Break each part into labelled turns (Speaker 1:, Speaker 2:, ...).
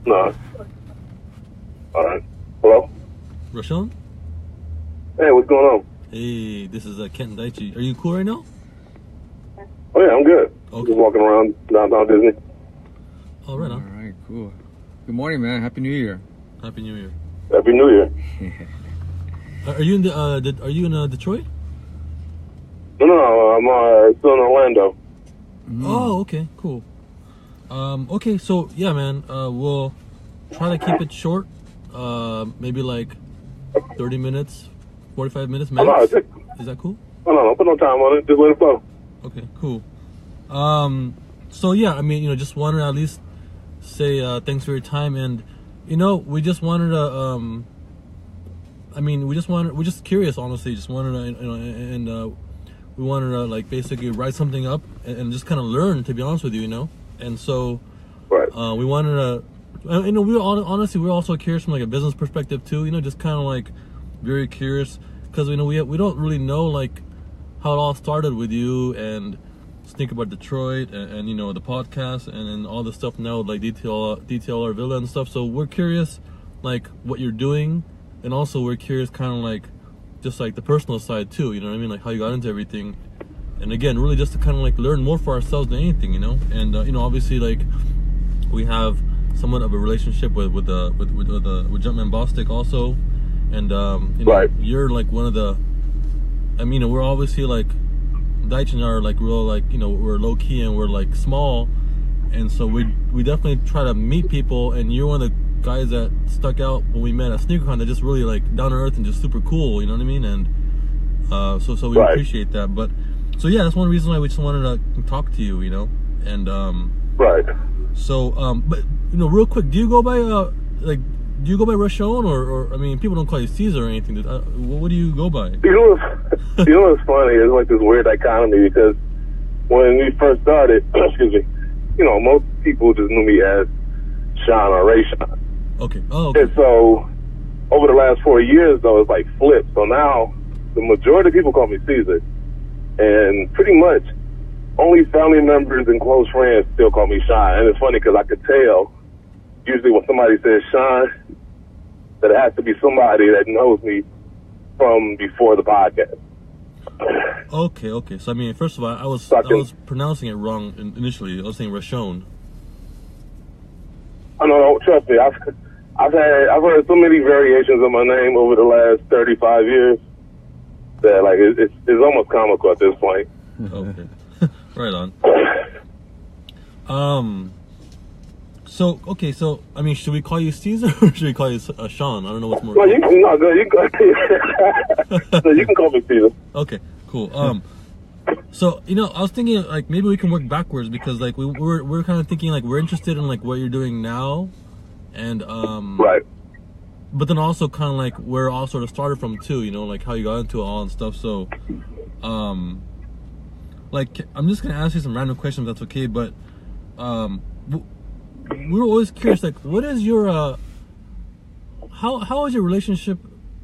Speaker 1: No. All right. Hello?
Speaker 2: Rashawn?
Speaker 1: Hey, what's going on?
Speaker 2: Hey, this is Kent and Daichi. Are you cool right now?
Speaker 1: Oh, yeah, I'm good.
Speaker 2: Okay.
Speaker 1: Just walking around downtown Disney.
Speaker 2: All right, huh?
Speaker 3: All right, cool. Good morning, man. Happy New Year.
Speaker 2: Happy New Year.
Speaker 1: Happy New Year.
Speaker 2: Are you in Detroit?
Speaker 1: No, I'm still in Orlando.
Speaker 2: Oh, okay, cool. Okay, so yeah, man, we'll try to keep it short. Maybe like 30 minutes, 45 minutes max. Is that cool?
Speaker 1: Don't put no time on it. Just let it flow.
Speaker 2: Okay, cool. So yeah, I mean, just wanted to at least say thanks for your time, and we just wanted to we're just curious, honestly. Just wanted to, and we wanted to like basically write something up and just kind of learn, to be honest with you, and so
Speaker 1: Right.
Speaker 2: we wanted to, honestly, we're also curious from like a business perspective too, just kind of like very curious, because we don't really know like how it all started with you and Think About Detroit and the podcast and all the stuff now, like detail our villa and stuff. So we're curious like what you're doing, and also we're curious kind of like just like the personal side too, you know what I mean, like how you got into everything. And again, really just to kind of like learn more for ourselves than anything, and obviously like we have somewhat of a relationship with Jumpman Bostic also, and
Speaker 1: Right.
Speaker 2: you're like one of the, we're obviously like Deitch and I are like real, like we're low key and we're like small, and so we definitely try to meet people, and you're one of the guys that stuck out when we met at SneakerCon, that just really like down to earth and just super cool, you know what I mean? And so we
Speaker 1: Right.
Speaker 2: appreciate that. But so yeah, that's one reason why we just wanted to talk to you, and
Speaker 1: Right.
Speaker 2: so but real quick, do you go by Rashawn, or people don't call you Caesar or anything? What do you go by?
Speaker 1: What's funny is like this weird dichotomy, because when we first started, excuse me, most people just knew me as Sean or Ray Sean.
Speaker 2: Okay. Oh, okay.
Speaker 1: And so over the last 4 years, though, it's like flipped. So now the majority of people call me Caesar, and pretty much only family members and close friends still call me Sean. And it's funny because I could tell usually when somebody says Sean that it has to be somebody that knows me from before the podcast.
Speaker 2: Okay. So first of all, I was pronouncing it wrong initially. I was saying Rashawn.
Speaker 1: Oh, no, trust me. I've heard so many variations of my name over the last 35 years that like it's almost comical at this point.
Speaker 2: Okay. Right on. So should we call you Caesar or should we call you Sean? I don't know what's more.
Speaker 1: Well, you can so you can call me Caesar.
Speaker 2: Okay, cool. So I was thinking like maybe we can work backwards, because like we're kind of thinking like we're interested in like what you're doing now, and
Speaker 1: Right.
Speaker 2: but then also kind of like where it all sort of started from too, like how you got into it all and stuff. So like I'm just gonna ask you some random questions, if that's okay, but we were always curious, like what is your how is your relationship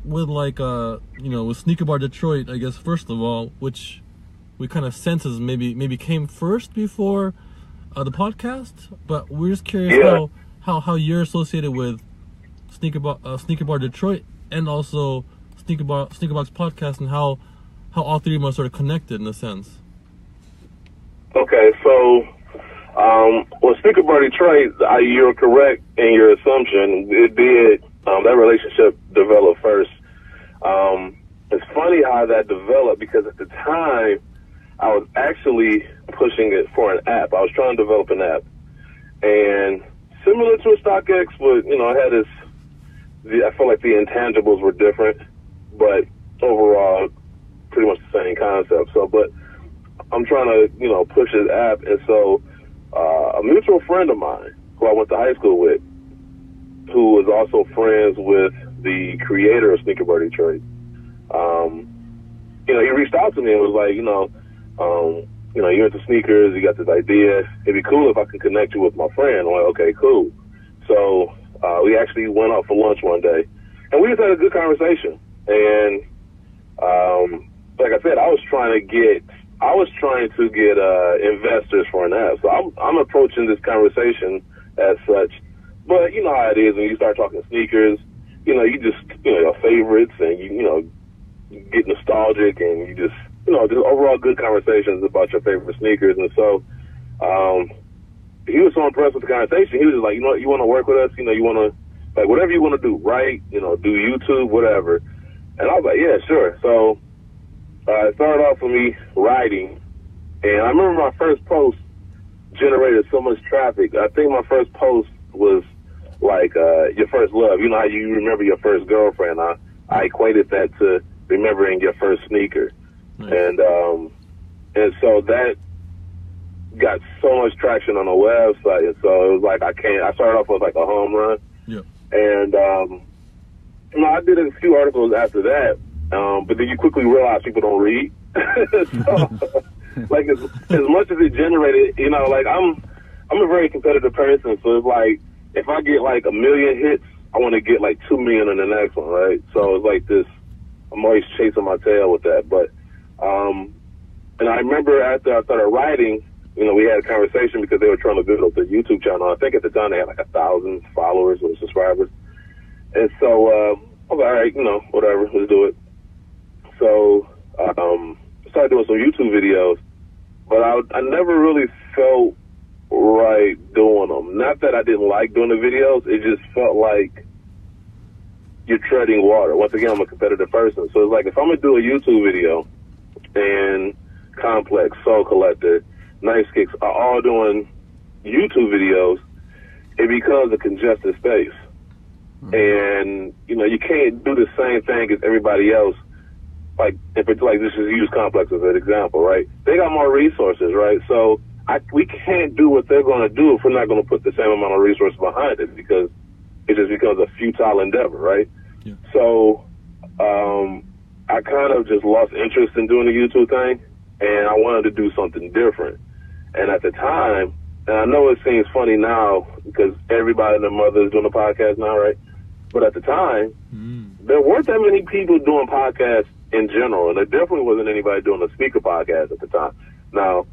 Speaker 2: with like with Sneaker Bar Detroit, I guess, first of all, which we kind of sense as maybe came first before the podcast, but we're just curious how you're associated with Sneaker Bar Detroit and also Sneaker Box podcast, and how all three of them are sort of connected in a sense.
Speaker 1: Okay, so well, Sneaker Bar Detroit, you're correct in your assumption. It did. That relationship developed first. It's funny how that developed, because at the time I was actually pushing it for an app. I was trying to develop an app, and similar to a StockX, but I had I felt like the intangibles were different, but overall pretty much the same concept. So, but I'm trying to push this app, and so a mutual friend of mine who I went to high school with, who was also friends with the creator of Sneaker Bar Detroit, he reached out to me and was like, you're into sneakers, you got this idea, it'd be cool if I can connect you with my friend. I'm like, okay, cool. So we actually went out for lunch one day, and we just had a good conversation. And like I said, I was trying to get investors for an app. So I'm approaching this conversation as such But you know how it is when you start talking sneakers. You know, you just, you know, your favorites, and you know, you get nostalgic, and you just, you know, just overall good conversations about your favorite sneakers. And so, he was so impressed with the conversation. He was just like, you know what, you want to work with us? You know, you want to, like, whatever you want to do, write, you know, do YouTube, whatever. And I was like, yeah, sure. So, it started off with me writing, and I remember my first post generated so much traffic. I think my first post was like your first love. You know how you remember your first girlfriend? I equated that to remembering your first sneaker. Nice. And so that got so much traction on the website. And so it was like I started off with like a home run. Yep. And you know, I did a few articles after that, but then you quickly realize people don't read. So, like as much as it generated, you know, like I'm a very competitive person, so it's like if I get like 1 million hits, I want to get like 2 million in the next one, right? So it's like this, I'm always chasing my tail with that. But and I remember after I started writing, you know, we had a conversation because they were trying to build up their YouTube channel. I think at the time they had like 1,000 followers or subscribers, and so I was like, all right, you know, whatever, let's do it. So started doing some YouTube videos, but I never really felt right doing them. Not that I didn't like doing the videos, it just felt like you're treading water. Once again, I'm a competitive person, so it's like if I'm gonna do a YouTube video and Complex, Soul Collector, Nice Kicks are all doing YouTube videos, it becomes a congested space. And you know, you can't do the same thing as everybody else. Like, if it's like, this is use Complex as an example, right? They got more resources, right? So we can't do what they're going to do if we're not going to put the same amount of resources behind it, because it just becomes a futile endeavor, right? Yeah. So I kind of just lost interest in doing the YouTube thing, and I wanted to do something different. And at the time, and I know it seems funny now because everybody and their mother is doing a podcast now, right? But at the time, there weren't that many people doing podcasts in general, and there definitely wasn't anybody doing a speaker podcast at the time. Now,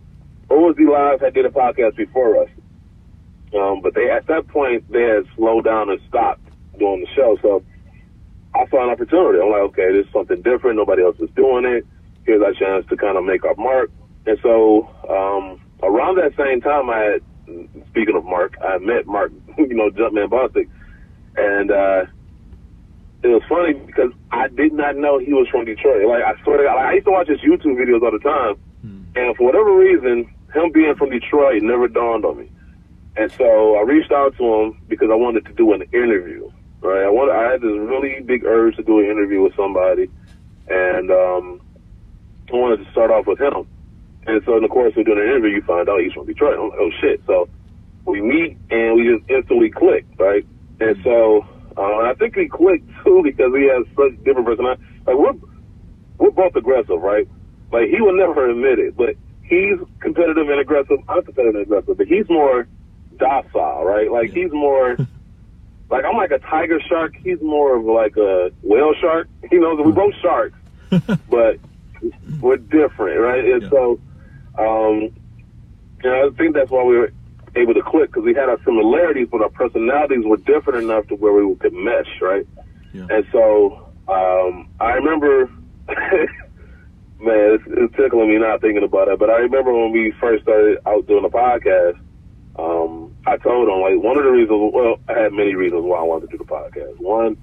Speaker 1: OSD Live had did a podcast before us, but they at that point they had slowed down and stopped doing the show. So I saw an opportunity. I'm like, okay, this is something different. Nobody else is doing it. Here's our chance to kind of make our mark. And so around that same time, speaking of Mark, I met Mark, you know, Jumpman Bostic, and it was funny because I did not know he was from Detroit. Like, I swear to God, I used to watch his YouTube videos all the time, and for whatever reason, him being from Detroit never dawned on me. And so I reached out to him because I wanted to do an interview, right? I had this really big urge to do an interview with somebody, and I wanted to start off with him. And so in the course of doing an interview, you find out he's from Detroit. I'm like, oh shit. So we meet and we just instantly click, right? And so I think we clicked too because we have such different personalities. Like we're both aggressive, right? Like he would never admit it, but he's competitive and aggressive. I'm competitive and aggressive, but he's more docile, right? Like he's more like, I'm like a tiger shark. He's more of like a whale shark. You know, we're both sharks, but we're different, right? And so, you know, I think that's why we were able to click, because we had our similarities, but our personalities were different enough to where we could mesh, right? Yeah. And so I remember, man, it's tickling me now thinking about it, but I remember when we first started out doing the podcast, I told him, like, one of the reasons, well, I had many reasons why I wanted to do the podcast. One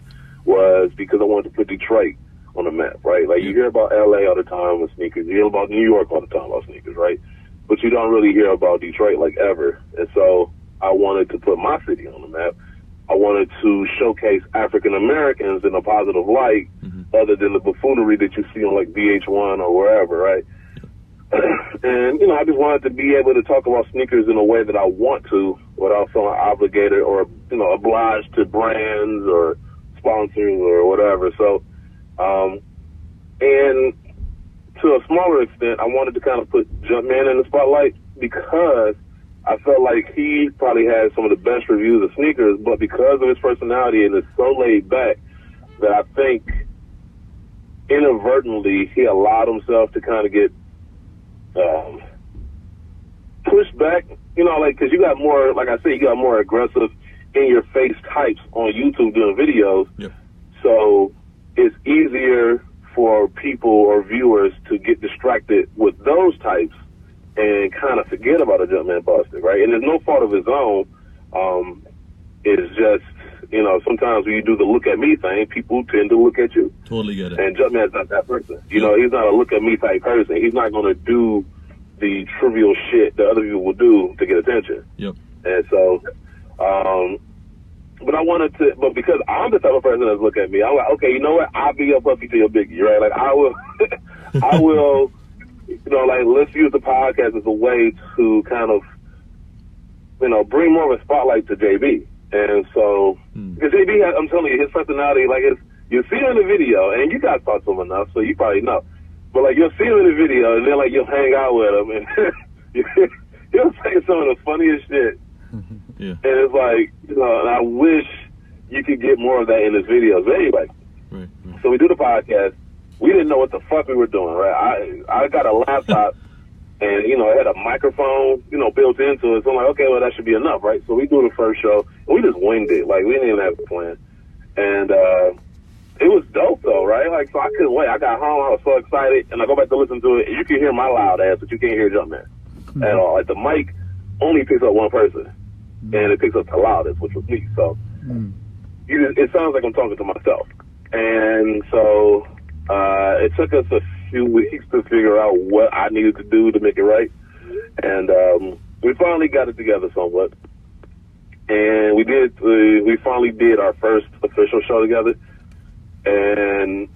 Speaker 1: was because I wanted to put Detroit on the map, right? Like, you hear about LA all the time with sneakers, you hear about New York all the time about sneakers, right? But you don't really hear about Detroit like ever. And so I wanted to put my city on the map. I wanted to showcase African Americans in a positive light, other than the buffoonery that you see on like VH1 or wherever, right? And, you know, I just wanted to be able to talk about sneakers in a way that I want to without feeling obligated or, you know, obliged to brands or sponsors or whatever. So, and to a smaller extent, I wanted to kind of put Jumpman in the spotlight because I felt like he probably had some of the best reviews of sneakers, but because of his personality and it's so laid back that I think inadvertently he allowed himself to kind of get pushed back, you know, like, because you got more, like I said, you got more aggressive in-your-face types on YouTube doing videos.
Speaker 2: Yep.
Speaker 1: So it's easier for people or viewers to get distracted with those types and kind of forget about a Jumpman busted, right? And there's no fault of his own. It's just, you know, sometimes when you do the look at me thing, people tend to look at you.
Speaker 2: Totally get it.
Speaker 1: And Jumpman's not that person. You know, he's not a look at me type person. He's not going to do the trivial shit that other people will do to get attention.
Speaker 2: Yep.
Speaker 1: And so, but I wanted to, but because I'm the type of person that's look at me, I'm like, okay, you know what? I'll be your puppy to your biggie, right? Like I will, I will, you know, like let's use the podcast as a way to kind of, you know, bring more of a spotlight to JB. And so, because JB has, I'm telling you, his personality, like you see him in the video, and you guys talk to him enough, so you probably know. But like you'll see him in the video, and then like you'll hang out with him, and he'll say some of the funniest shit.
Speaker 2: Yeah.
Speaker 1: And it's like, you know, and I wish you could get more of that in his videos. But anyway,
Speaker 2: Right.
Speaker 1: so we do the podcast. We didn't know what the fuck we were doing, right? I got a laptop, and, you know, it had a microphone, you know, built into it. So I'm like, okay, well, that should be enough, right? So we do the first show, and we just winged it. Like, we didn't even have a plan. And it was dope, though, right? Like, so I couldn't wait. I got home. I was so excited. And I go back to listen to it, and you can hear my loud ass, but you can't hear Jumpman at all. Like, the mic only picks up one person, and it picks up the loudest, which was me. So it sounds like I'm talking to myself. And so it took us a few weeks to figure out what I needed to do to make it right. And we finally got it together somewhat. And we finally did our first official show together. And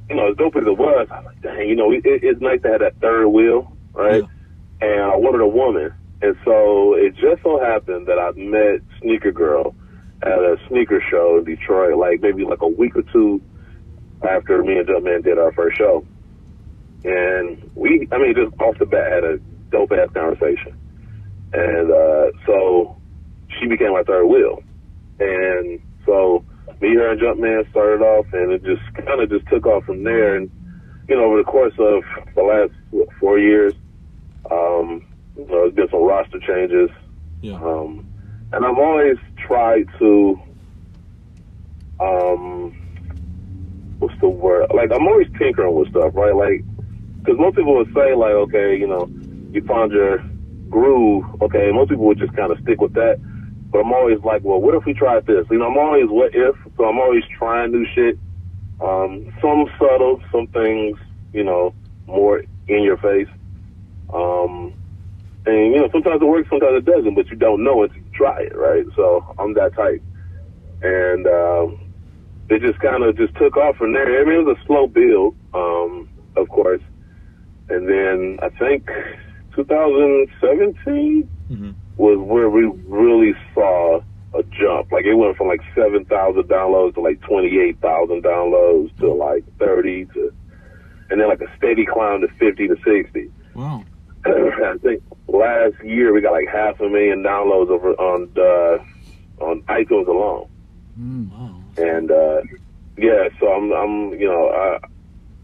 Speaker 1: you know, as dope as it was, I was like, dang, you know, it's nice to have that third wheel, right? Yeah. And I wanted a woman. And so it just so happened that I met Sneaker Girl at a sneaker show in Detroit, like maybe like a week or two after me and Jumpman did our first show. And just off the bat had a dope ass conversation. And so she became my third wheel. And so me, her, and Jumpman started off, and it just kind of just took off from there. And, you know, over the course of the last 4 years, you know, there's been some roster changes.
Speaker 2: Yeah.
Speaker 1: And I've always tried to, what's the word? Like, I'm always tinkering with stuff, right? Like, because most people would say, like, okay, you know, you found your groove. Okay, most people would just kind of stick with that. But I'm always like, well, what if we tried this? You know, I'm always what if, so I'm always trying new shit. Some subtle, some things, you know, more in your face. And, you know, sometimes it works, sometimes it doesn't, but you don't know until you try it, right? So I'm that type. And it just kind of just took off from there. I mean, it was a slow build, of course. And then I think 2017 was where we really saw a jump. Like, it went from like 7,000 downloads to like 28,000 downloads to like 30 to, and then like a steady climb to 50 to 60.
Speaker 2: Wow.
Speaker 1: I think last year we got like 500,000 downloads over on iTunes alone.
Speaker 2: Wow.
Speaker 1: And yeah, so I'm you know,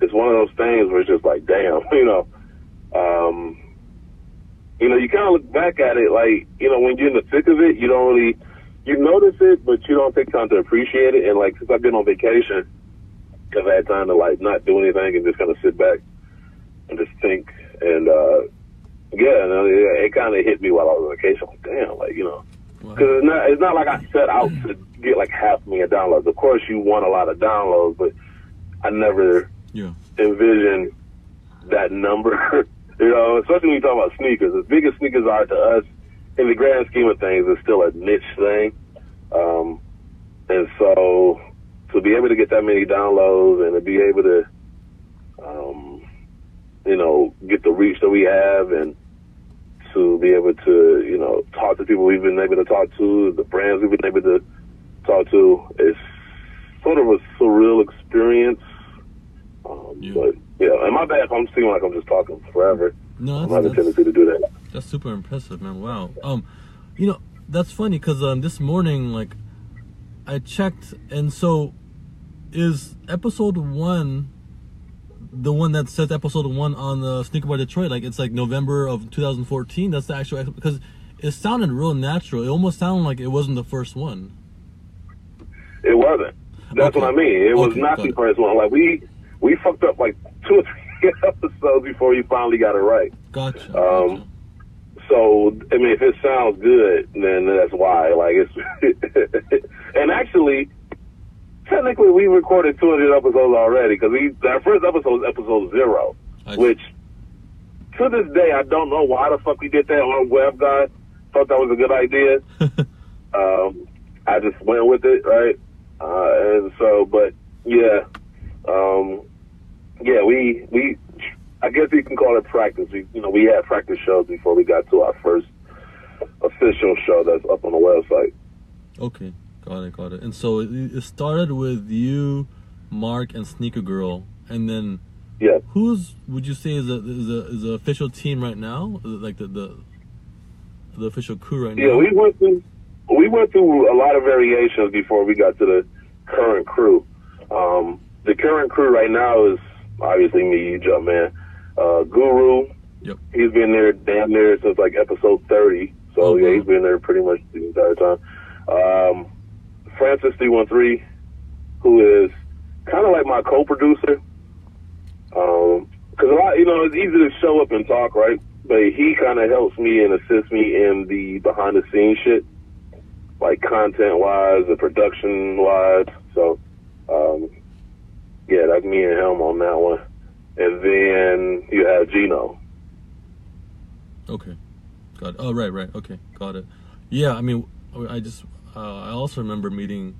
Speaker 1: it's one of those things where it's just like, damn, you know, you kind of look back at it like, you know, when you're in the thick of it, you don't really, you notice it, but you don't take time to appreciate it. And like, since I've been on vacation, because I had time to like not do anything and just kind of sit back and just think. And yeah, it kind of hit me while I was on vacation. Like, damn, like, you know, because it's not like I set out to get like 500,000 downloads. Of course, you want a lot of downloads, but I never envisioned that number. You know, especially when you talk about sneakers. As big as sneakers are to us, in the grand scheme of things, it's still a niche thing. And so to be able to get that many downloads and to be able to, you know, get the reach that we have and to be able to, you know, talk to people we've been able to talk to, the brands we've been able to talk to, it's sort of a surreal experience. But yeah, and my bad if I'm seeming like I'm just talking forever.
Speaker 2: No,
Speaker 1: I have a tendency to do that.
Speaker 2: That's super impressive, man. Wow. You know, that's funny because this morning, like, I checked, and so is episode 1 the one that says episode 1 on the Sneaker Bar Detroit? Like, it's like November of 2014. That's the actual, because it sounded real natural. It almost sounded like it wasn't the first one.
Speaker 1: It wasn't. That's
Speaker 2: Okay.
Speaker 1: what I mean. It was
Speaker 2: Okay,
Speaker 1: not
Speaker 2: got
Speaker 1: the
Speaker 2: it.
Speaker 1: first one. Like we fucked up like 2 or 3 episodes before we finally got it right.
Speaker 2: Gotcha.
Speaker 1: So I mean, if it sounds good, then that's why. Like it's and actually, technically, we recorded 200 episodes already because our first episode was episode 0, which to this day I don't know why the fuck we did that. Our web guy thought that was a good idea. I just went with it, right? And so, but yeah, we I guess you can call it practice. We had practice shows before we got to our first official show that's up on the website.
Speaker 2: Okay, got it. And so it started with you, Mark, and Sneaker Girl, and then who's would you say is the official team right now? Like the official crew right now?
Speaker 1: Yeah, we went through a lot of variations before we got to the current crew. The current crew right now is obviously me, Jumpman, Guru.
Speaker 2: Yep.
Speaker 1: He's been there damn near since like episode 30. So yeah, he's been there pretty much the entire time. Francis 313, who is kind of like my co-producer. Because a lot, it's easy to show up and talk, right? But he kind of helps me and assists me in the behind-the-scenes shit, like content-wise and production-wise. So, yeah, that's me and him on that one. And then you have Gino.
Speaker 2: Okay, got it. Oh, right. Okay, got it. Yeah, I mean, I also remember meeting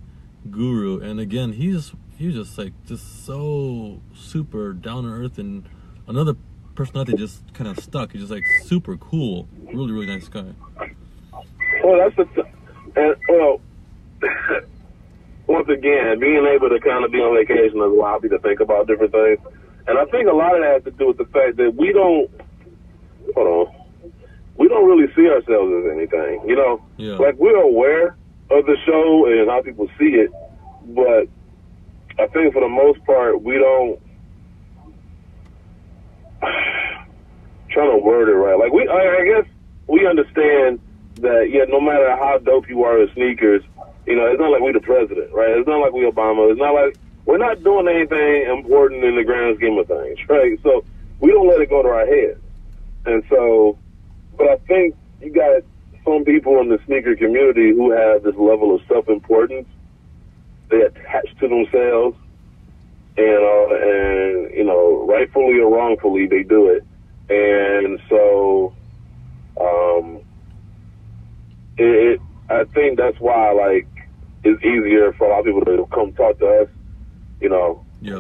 Speaker 2: Guru, and again, he's just so super down to earth, and another personality just kind of stuck. He's just like super cool, really nice guy.
Speaker 1: Well, that's once again, being able to kind of be on vacation has allowed me to think about different things, and I think a lot of that has to do with the fact that we don't really see ourselves as anything,
Speaker 2: Yeah.
Speaker 1: Like we're aware of the show and how people see it, but I think for the most part we don't. Trying to word it right. Like I guess we understand that no matter how dope you are with sneakers, it's not like we the president, right? It's not like we Obama. It's not like we're not doing anything important in the grand scheme of things, right? So we don't let it go to our heads. And so, but I think you got some people in the sneaker community who have this level of self-importance. They attach to themselves, and rightfully or wrongfully, they do it. And so, I think that's why, like, it's easier for a lot of people to come talk to us,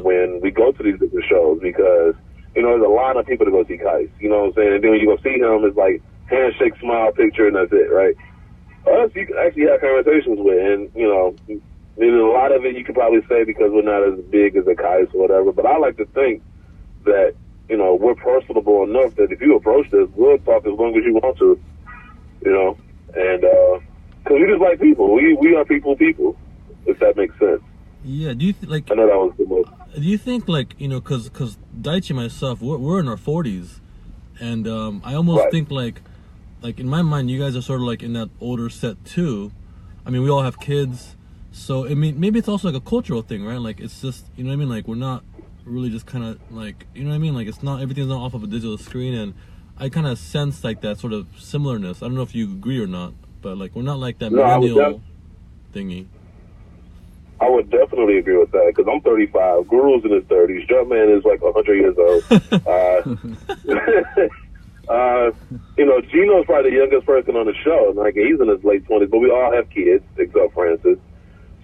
Speaker 1: when we go to these different shows, because, there's a lot of people to go see Kais, you know what I'm saying? And then when you go see him, it's like handshake, smile, picture, and that's it, right? Us, you can actually have conversations with, and, a lot of it you could probably say because we're not as big as a Kais or whatever, but I like to think that, we're personable enough that if you approach this, we'll talk as long as you want to, and because we just like people. We are people, if that makes sense.
Speaker 2: Yeah, do you
Speaker 1: I know that was the most.
Speaker 2: Do you think because Daichi and myself, we're in our 40s, and I almost think like in my mind, you guys are sort of like in that older set too. I mean, we all have kids, so I mean, maybe it's also like a cultural thing, right? Like it's just, you know what I mean? Like we're not really just kind of like, you know what I mean? Like it's not, everything's not off of a digital screen, and I kind of sense like that sort of similarness. I don't know if you agree or not, but like we're not like that millennial thingy.
Speaker 1: I would definitely agree with that, because I'm 35. Guru's in his 30s. Jumpman is like 100 years old. Gino's probably the youngest person on the show. Like, he's in his late 20s, but we all have kids, except Francis.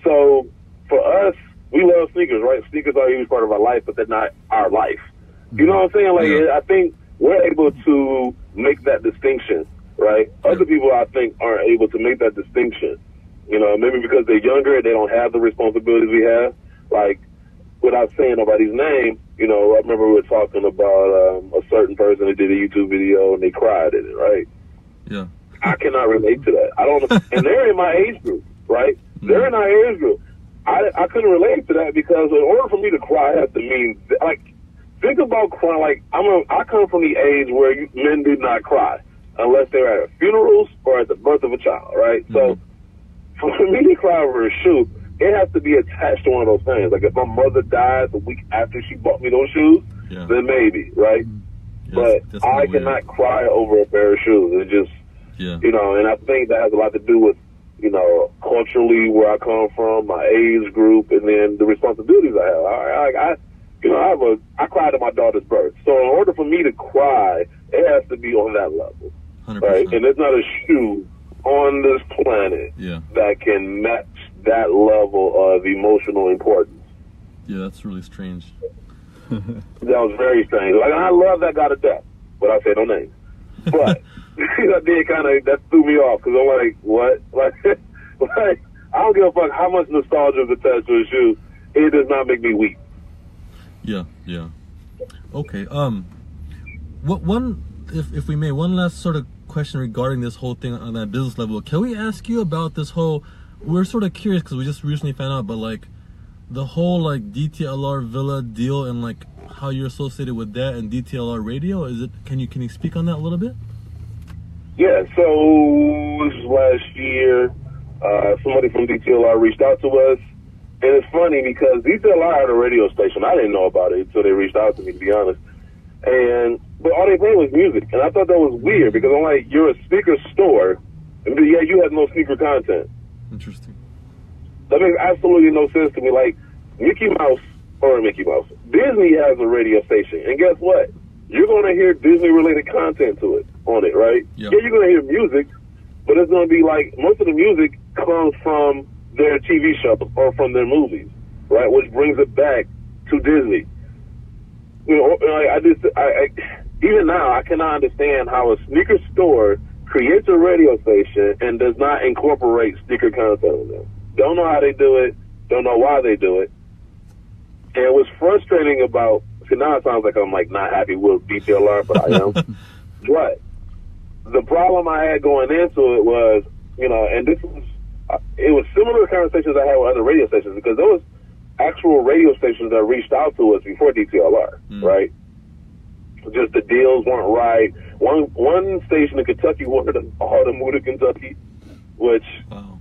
Speaker 1: So, for us, we love sneakers, right? Sneakers are a huge part of our life, but they're not our life. You know what I'm saying? Like, I think we're able to make that distinction, right? Other people, I think, aren't able to make that distinction. Maybe because they're younger, they don't have the responsibilities we have. Like, without saying nobody's name, I remember we were talking about a certain person that did a YouTube video and they cried in it, right?
Speaker 2: Yeah.
Speaker 1: I cannot relate to that. I don't know. And they're in my age group, right? They're in our age group. I couldn't relate to that, because in order for me to cry, I have to mean, like, think about crying. Like, I come from the age where men do not cry unless they're at funerals or at the birth of a child, right? So, for me to cry over a shoe, it has to be attached to one of those things. Like if my mother died the week after she bought me those shoes, then maybe, right?
Speaker 2: Yeah,
Speaker 1: but I cannot cry over a pair of shoes. It just, you know, and I think that has a lot to do with, you know, culturally where I come from, my age group, and then the responsibilities I have. I cried at my daughter's birth. So in order for me to cry, it has to be on that level,
Speaker 2: 100%.
Speaker 1: right? And there's not a shoe on this planet that can match that level of emotional importance.
Speaker 2: Yeah, that's really strange.
Speaker 1: That was very strange. Like, I love that guy to death, but I say no names. But that threw me off because I'm like, what? Like, I don't give a fuck how much nostalgia is attached to a shoe. It does not make me weep.
Speaker 2: Yeah. Okay. If we may, one last sort of question regarding this whole thing on that business level. Can we ask you about this whole? We're sort of curious because we just recently found out, but like the whole like DTLR Villa deal and like how you're associated with that and DTLR radio. Is it? Can you speak on that a little bit?
Speaker 1: Yeah. So this was last year. Somebody from DTLR reached out to us. And it's funny because DTLR had a radio station. I didn't know about it until they reached out to me, to be honest. But all they played was music. And I thought that was weird because I'm like, you're a sneaker store, and yet you have no sneaker content.
Speaker 2: Interesting.
Speaker 1: That makes absolutely no sense to me. Like, Disney has a radio station. And guess what? You're going to hear Disney-related content on it, right?
Speaker 2: Yeah,
Speaker 1: you're going to hear music, but it's going to be like, most of the music comes from their TV shows or from their movies, right? Which brings it back to Disney. You know, even now, I cannot understand how a sneaker store creates a radio station and does not incorporate sneaker content in them. Don't know how they do it. Don't know why they do it. And what's frustrating about, see, now it sounds like I'm like not happy with DTLR, but I am. But the problem I had going into it was, you know, and it was similar to conversations I had with other radio stations because there was actual radio stations that reached out to us before DTLR, right? Just the deals weren't right. One station in Kentucky wanted all to move to Kentucky, which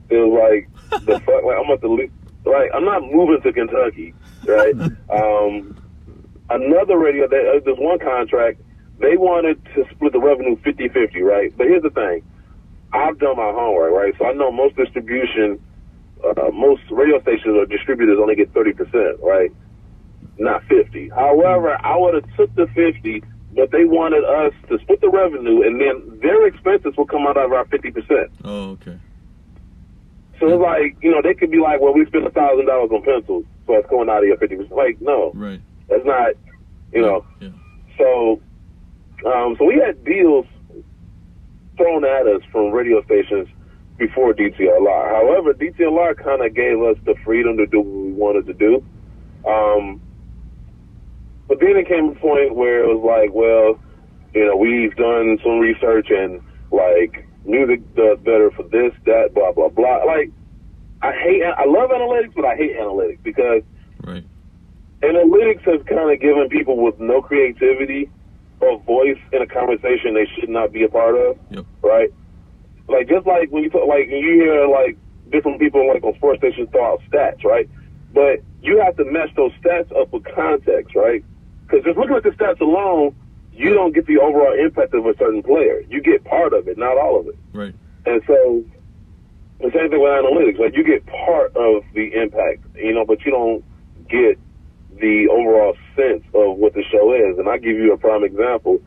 Speaker 1: it was like, the fuck, like I'm about to leave. Like, I'm not moving to Kentucky, right? Another radio, there's one contract, they wanted to split the revenue 50-50, right? But here's the thing. I've done my homework, right? So I know most distribution, most radio stations or distributors only get 30%, right? Not 50. However, I would have took the 50, but they wanted us to split the revenue, and then their expenses will come out of our 50%.
Speaker 2: Oh, okay.
Speaker 1: So it's like, you know, they could be like, well, we spent $1,000 on pencils, so it's going out of your 50%. Like, no.
Speaker 2: Right.
Speaker 1: That's not, you know.
Speaker 2: Yeah.
Speaker 1: So we had deals thrown at us from radio stations before DTLR. However, DTLR kind of gave us the freedom to do what we wanted to do. But then it came a point where it was like, well, you know, we've done some research and like music does better for this, that, blah, blah, blah. Like, I love analytics, but I hate analytics because analytics has kind of given people with no creativity or voice in a conversation they should not be a part of, right? Like, just like when you talk, like, when you hear like different people like on sports stations throw out stats, right? But you have to match those stats up with context, right? Because just looking at the stats alone, you don't get the overall impact of a certain player. You get part of it, not all of it.
Speaker 2: Right.
Speaker 1: And so the same thing with analytics. Like, you get part of the impact, you know, but you don't get the overall sense of what the show is. And I give you a prime example.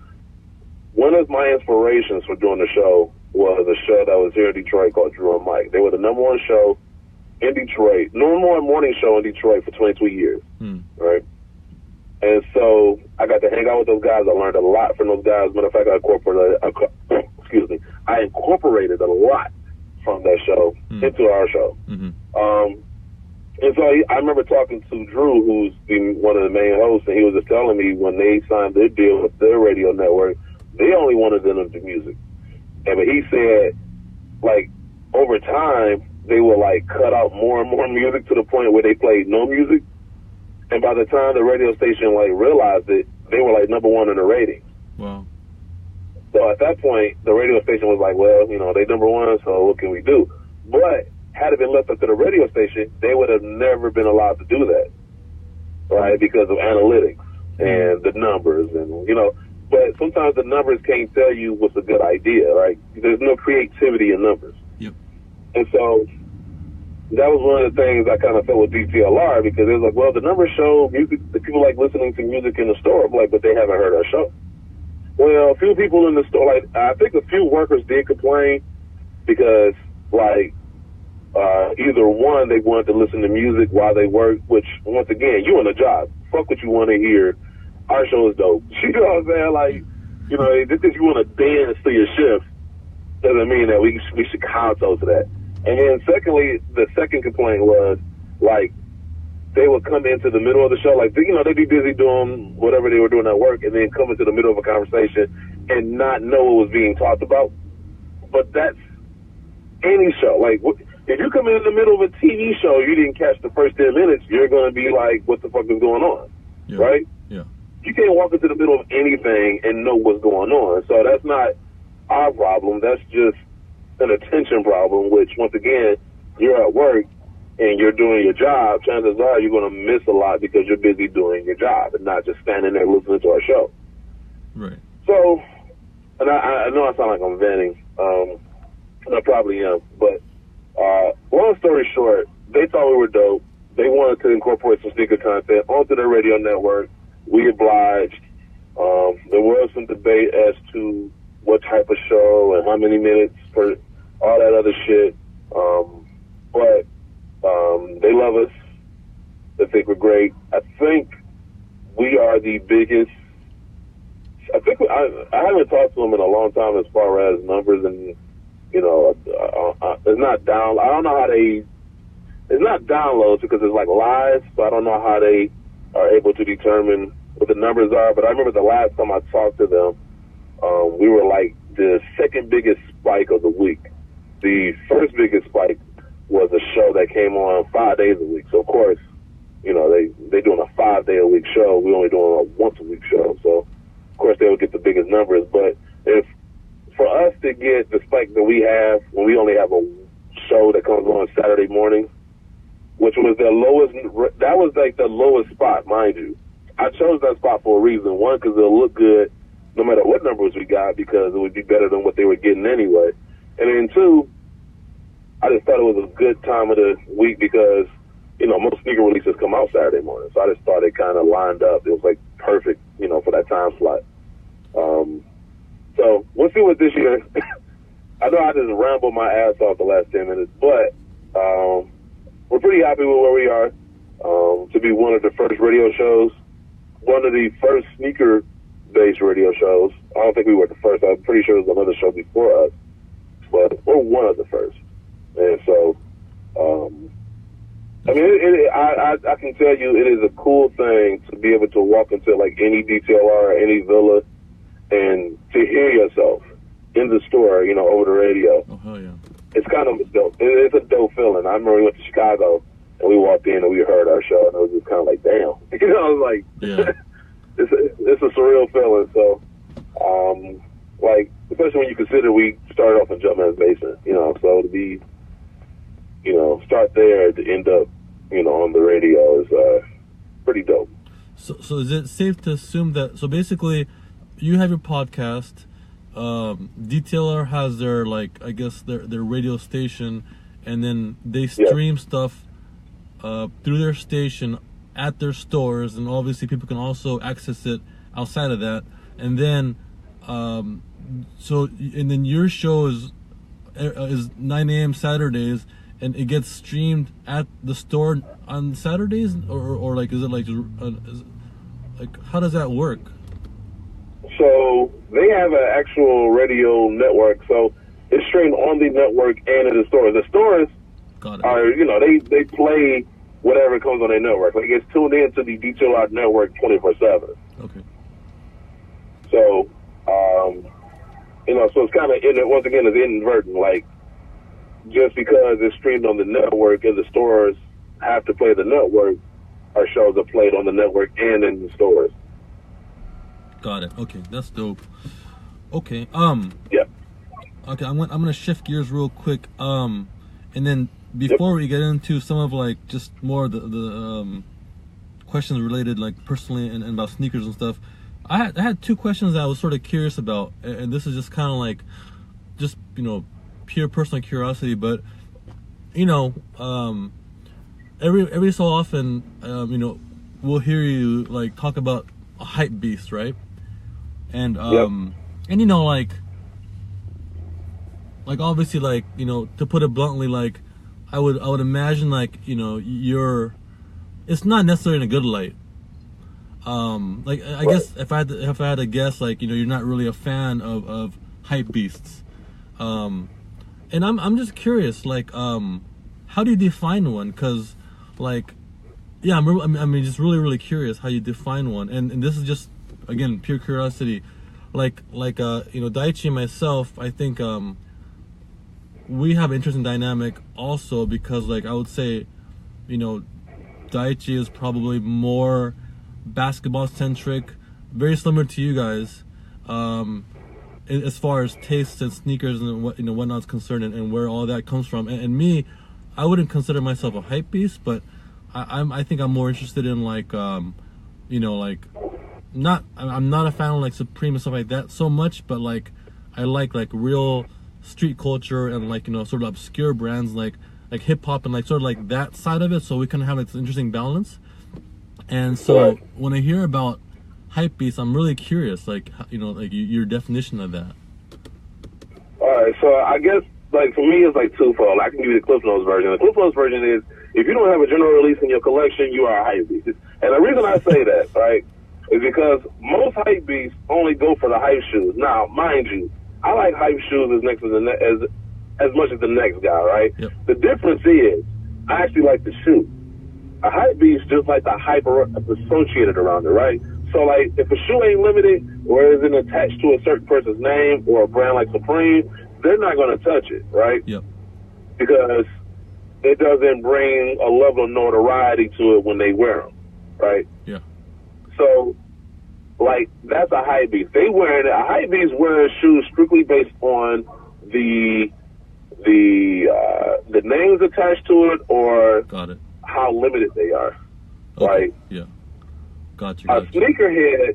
Speaker 1: One of my inspirations for doing the show was a show that was here in Detroit called Drew and Mike. They were the number one show in Detroit, number one morning show in Detroit for 22 years, right? And so I got to hang out with those guys. I learned a lot from those guys. Matter of fact, I incorporated a lot from that show into our show. And so I remember talking to Drew, who's been one of the main hosts, and he was just telling me when they signed their deal with their radio network, they only wanted them to do music. But he said, like, over time, they would, like, cut out more and more music to the point where they played no music. And by the time the radio station, like, realized it, they were, like, number one in the ratings.
Speaker 2: Wow.
Speaker 1: So at that point, the radio station was like, well, you know, they number one, so what can we do? But had it been left up to the radio station, they would have never been allowed to do that, right? Because of analytics and the numbers, and But sometimes the numbers can't tell you what's a good idea, right? There's no creativity in numbers.
Speaker 2: Yep.
Speaker 1: And so that was one of the things I kind of felt with DTLR, because it was like, well, the numbers show music, the people like listening to music in the store, but they haven't heard our show. Well, a few people in the store, I think a few workers did complain because, either one, they wanted to listen to music while they work, which, once again, you on a job. Fuck what you want to hear. Our show is dope. You know what I'm saying? Just because you want to dance to your shift doesn't mean that we should kowtow to that. And then secondly, the second complaint was, they would come into the middle of the show, they'd be busy doing whatever they were doing at work, and then come into the middle of a conversation and not know what was being talked about. But that's any show. If you come in the middle of a TV show, you didn't catch the first 10 minutes, you're going to be like, what the fuck is going on?
Speaker 2: Yeah.
Speaker 1: Right?
Speaker 2: Yeah.
Speaker 1: You can't walk into the middle of anything and know what's going on. So that's not our problem. That's just an attention problem, which, once again, you're at work and you're doing your job. Chances are you're going to miss a lot because you're busy doing your job and not just standing there listening to our show.
Speaker 2: Right.
Speaker 1: So, and I know I sound like I'm venting, and I probably am, but long story short, they thought we were dope. They wanted to incorporate some sneaker content onto their radio network. We obliged. There was some debate as to what type of show and how many minutes per all that other shit. But they love us. They think we're great. I think we are the biggest. I haven't talked to them in a long time as far as numbers, and it's not down. I don't know how they. It's not downloads because it's live, so I don't know how they are able to determine what the numbers are. But I remember the last time I talked to them, we were the second biggest spike of the week. The first biggest spike was a show that came on 5 days a week. So of course, they doing a 5 day a week show. We only doing a once a week show. So of course they would get the biggest numbers. But if for us to get the spike that we have when we only have a show that comes on Saturday morning, which was the lowest, that was the lowest spot, mind you. I chose that spot for a reason. One, because it'll look good no matter what numbers we got, because it would be better than what they were getting anyway. And then two, I just thought it was a good time of the week because, most sneaker releases come out Saturday morning. So I just thought it kind of lined up. It was perfect, for that time slot. So we'll see what this year. I know I just rambled my ass off the last 10 minutes, but we're pretty happy with where we are to be one of the first radio shows, one of the first sneaker-based radio shows. I don't think we were the first. I'm pretty sure there was another show before us, but we're one of the first. And so, I can tell you it is a cool thing to be able to walk into any DTLR or any Villa and to hear yourself in the store, over the radio.
Speaker 2: Oh, hell yeah.
Speaker 1: It's kind of dope. It's a dope feeling. I remember we went to Chicago and we walked in and we heard our show and it was just kind of damn. I was
Speaker 2: yeah.
Speaker 1: It's a surreal feeling. So, especially when you consider we started off in Jumpman's Basement, so to be, start there to end up, on the radio is pretty dope.
Speaker 2: So is it safe to assume that, so basically you have your podcast, DTLR has their their radio station, and then they stream stuff through their station at their stores, and obviously people can also access it outside of that. And then then your show is 9 a.m. Saturdays, and it gets streamed at the store on Saturdays, or is it how does that work?
Speaker 1: So they have an actual radio network, so it's streamed on the network and in the stores. The stores are, they play whatever comes on their network. It's tuned in to the DTLR network 24/7.
Speaker 2: Okay.
Speaker 1: So, so it's kind of, once again, it's inadvertent. Just because it's streamed on the network and the stores have to play the network, our shows are played on the network and in the stores.
Speaker 2: Got it. Okay, that's dope. Okay.
Speaker 1: Yeah.
Speaker 2: Okay, I'm gonna shift gears real quick. And then before we get into some of like just more of the questions related like personally and about sneakers and stuff, I had two questions that I was sort of curious about, and this is just kind of like just pure personal curiosity, but every so often we'll hear you like talk about a hype beast, right? And and like obviously like to put it bluntly, like I would imagine like it's not necessarily in a good light. Like I guess if I had to guess, like you're not really a fan of hype beasts, and I'm just curious, like how do you define one? Because like I'm just really curious how you define one, and this is just again pure curiosity, like Daichi and myself, I think we have an interesting dynamic also, because like I would say Daichi is probably more basketball centric, very similar to you guys, as far as tastes and sneakers and whatnot's concerned, and where all that comes from. And me, I wouldn't consider myself a hype beast, but I think I'm more interested in like I'm not a fan of like Supreme and stuff like that so much, but like I like real street culture and like sort of obscure brands like hip hop and like sort of like that side of it, so we can have like this interesting balance. And so when I hear about hype beasts, I'm really curious, like like your definition of that.
Speaker 1: All right, so I guess like for me it's like twofold. I can give you the Cliff Notes version. The Cliff Notes version is, if you don't have a general release in your collection, you are a hype beast. And the reason I say that, right, is because most hype beasts only go for the hype shoes. Now, mind you, I like hype shoes as much as the next guy, right?
Speaker 2: Yep.
Speaker 1: The difference is, I actually like the shoe. A hype beast just like the hype associated around it, right? So like, if a shoe ain't limited or isn't attached to a certain person's name or a brand like Supreme, they're not going to touch it, right?
Speaker 2: Yep.
Speaker 1: Because it doesn't bring a level of notoriety to it when they wear them, right?
Speaker 2: Yeah.
Speaker 1: So, like, that's a hype beast. A hype beast wearing shoes strictly based on the names attached to it, or
Speaker 2: got it,
Speaker 1: how limited they are.
Speaker 2: Okay.
Speaker 1: Right?
Speaker 2: Yeah. Got you.
Speaker 1: A sneakerhead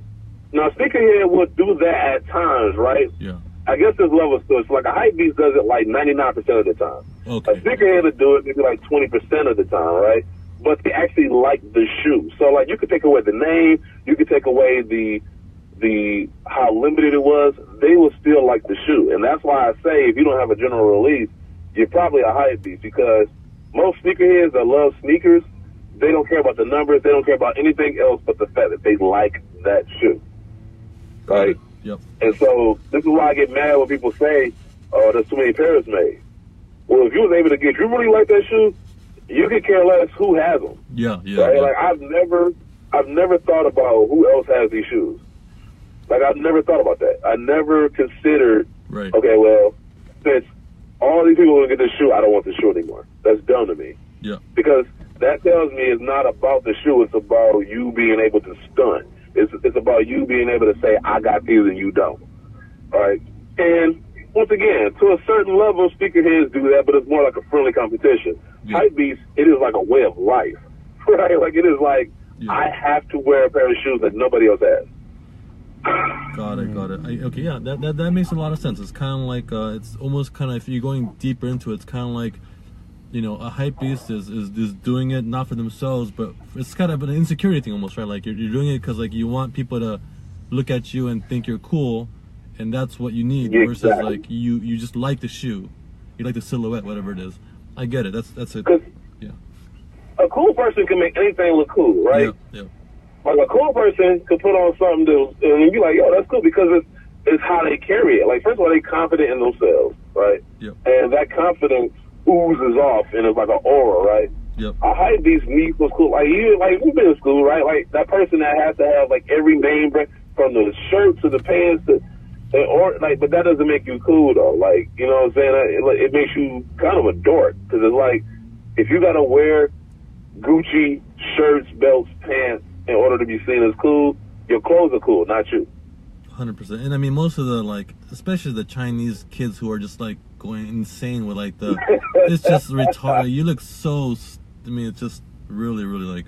Speaker 1: would do that at times, right?
Speaker 2: Yeah.
Speaker 1: I guess there's levels to it. So like a hype beast does it like 99% of the time.
Speaker 2: Okay.
Speaker 1: A sneakerhead would do it maybe like 20% of the time, right? But they actually like the shoe. So like you could take away the name, you could take away the how limited it was, they will still like the shoe. And that's why I say if you don't have a general release, you're probably a hype beast, because most sneakerheads that love sneakers, they don't care about the numbers, they don't care about anything else but the fact that they like that shoe. Right?
Speaker 2: Yep.
Speaker 1: And so this is why I get mad when people say, "Oh, there's too many pairs made." Well, if you was able to get, if you really like that shoe, you could care less who has them.
Speaker 2: Yeah.
Speaker 1: Right? Like I've never thought about who else has these shoes. Like I've never thought about that. I never considered,
Speaker 2: right,
Speaker 1: okay, well, since all these people are gonna get this shoe, I don't want the shoe anymore. That's dumb to me.
Speaker 2: Yeah.
Speaker 1: Because that tells me it's not about the shoe, it's about you being able to stunt. It's about you being able to say, I got these and you don't. All right? And once again, to a certain level, sneakerheads do that, but it's more like a friendly competition.
Speaker 2: Yeah.
Speaker 1: Hype beast, it is like a way of life. Right? Like it is like, I have to wear a pair of shoes that nobody else has.
Speaker 2: Got it. Okay, yeah, that makes a lot of sense. It's kind of like, it's almost kind of, if you're going deeper into it, it's kind of like, a hype beast is doing it not for themselves, but it's kind of an insecurity thing almost, right? Like you're doing it because like you want people to look at you and think you're cool, and that's what you need.
Speaker 1: Exactly.
Speaker 2: Versus like you just like the shoe, you like the silhouette, whatever it is. I get it. That's it. Yeah.
Speaker 1: A cool person can make anything look cool, right?
Speaker 2: Yeah.
Speaker 1: Like a cool person could put on something and be like, yo, that's cool, because it's how they carry it. Like, first of all, they're confident in themselves, right?
Speaker 2: Yep.
Speaker 1: And that confidence oozes off, and it's like an aura, right?
Speaker 2: Yep.
Speaker 1: A hype beast needs was cool. Like we've been in school, right? Like that person that has to have like every name brand, from the shirt to the pants but that doesn't make you cool though. Like, you know what I'm saying? It makes you kind of a dork, because it's like, if you gotta wear Gucci shirts, belts, pants in order to be seen as cool, your clothes are cool, not you.
Speaker 2: 100%. And I mean, most of the, like, especially the Chinese kids who are just like going insane with like the. It's just retarded. You look so. I mean, it's just really, really like.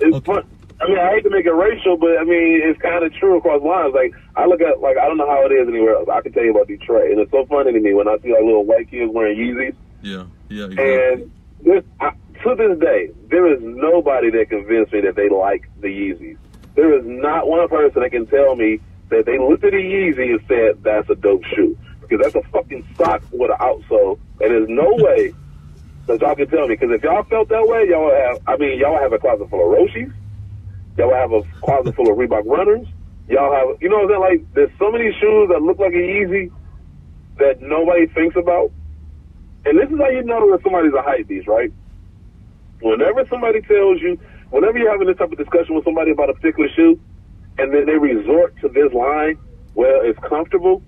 Speaker 1: It's
Speaker 2: okay.
Speaker 1: fun. I mean, I hate to make it racial, but I mean, it's kind of true across lines. Like, I look at, like, I don't know how it is anywhere else. I can tell you about Detroit, and it's so funny to me when I see like little white kids wearing Yeezys.
Speaker 2: Yeah, exactly.
Speaker 1: And to this day, there is nobody that convinced me that they like the Yeezys. There is not one person that can tell me that they looked at a Yeezy and said, that's a dope shoe. Because that's a fucking sock with an outsole, and there's no way that y'all can tell me. Because if y'all felt that way, y'all have a closet full of Roshis. Y'all have a closet full of Reebok runners. Y'all have, you know what I'm saying? Like, there's so many shoes that look like a Yeezy that nobody thinks about. And this is how you know that somebody's a hype beast, right? Whenever somebody tells you, whenever you're having this type of discussion with somebody about a particular shoe, and then they resort to this line, well, it's comfortable,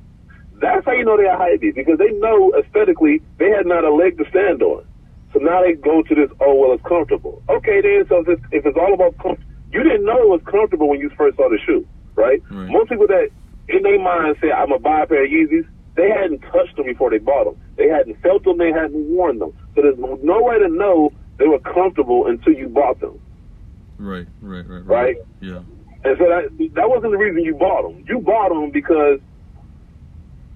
Speaker 1: that's how you know they're a hype beast, because they know aesthetically they had not a leg to stand on. So now they go to this, oh, well, it's comfortable. Okay, then, so if it's all about comfort, you didn't know it was comfortable when you first saw the shoe, right? Most people that in their mind say, I'm going to buy a pair of Yeezys, they hadn't touched them before they bought them. They hadn't felt them, they hadn't worn them. So there's no way to know they were comfortable until you bought them.
Speaker 2: Right? Yeah.
Speaker 1: And so that wasn't the reason you bought them. You bought them because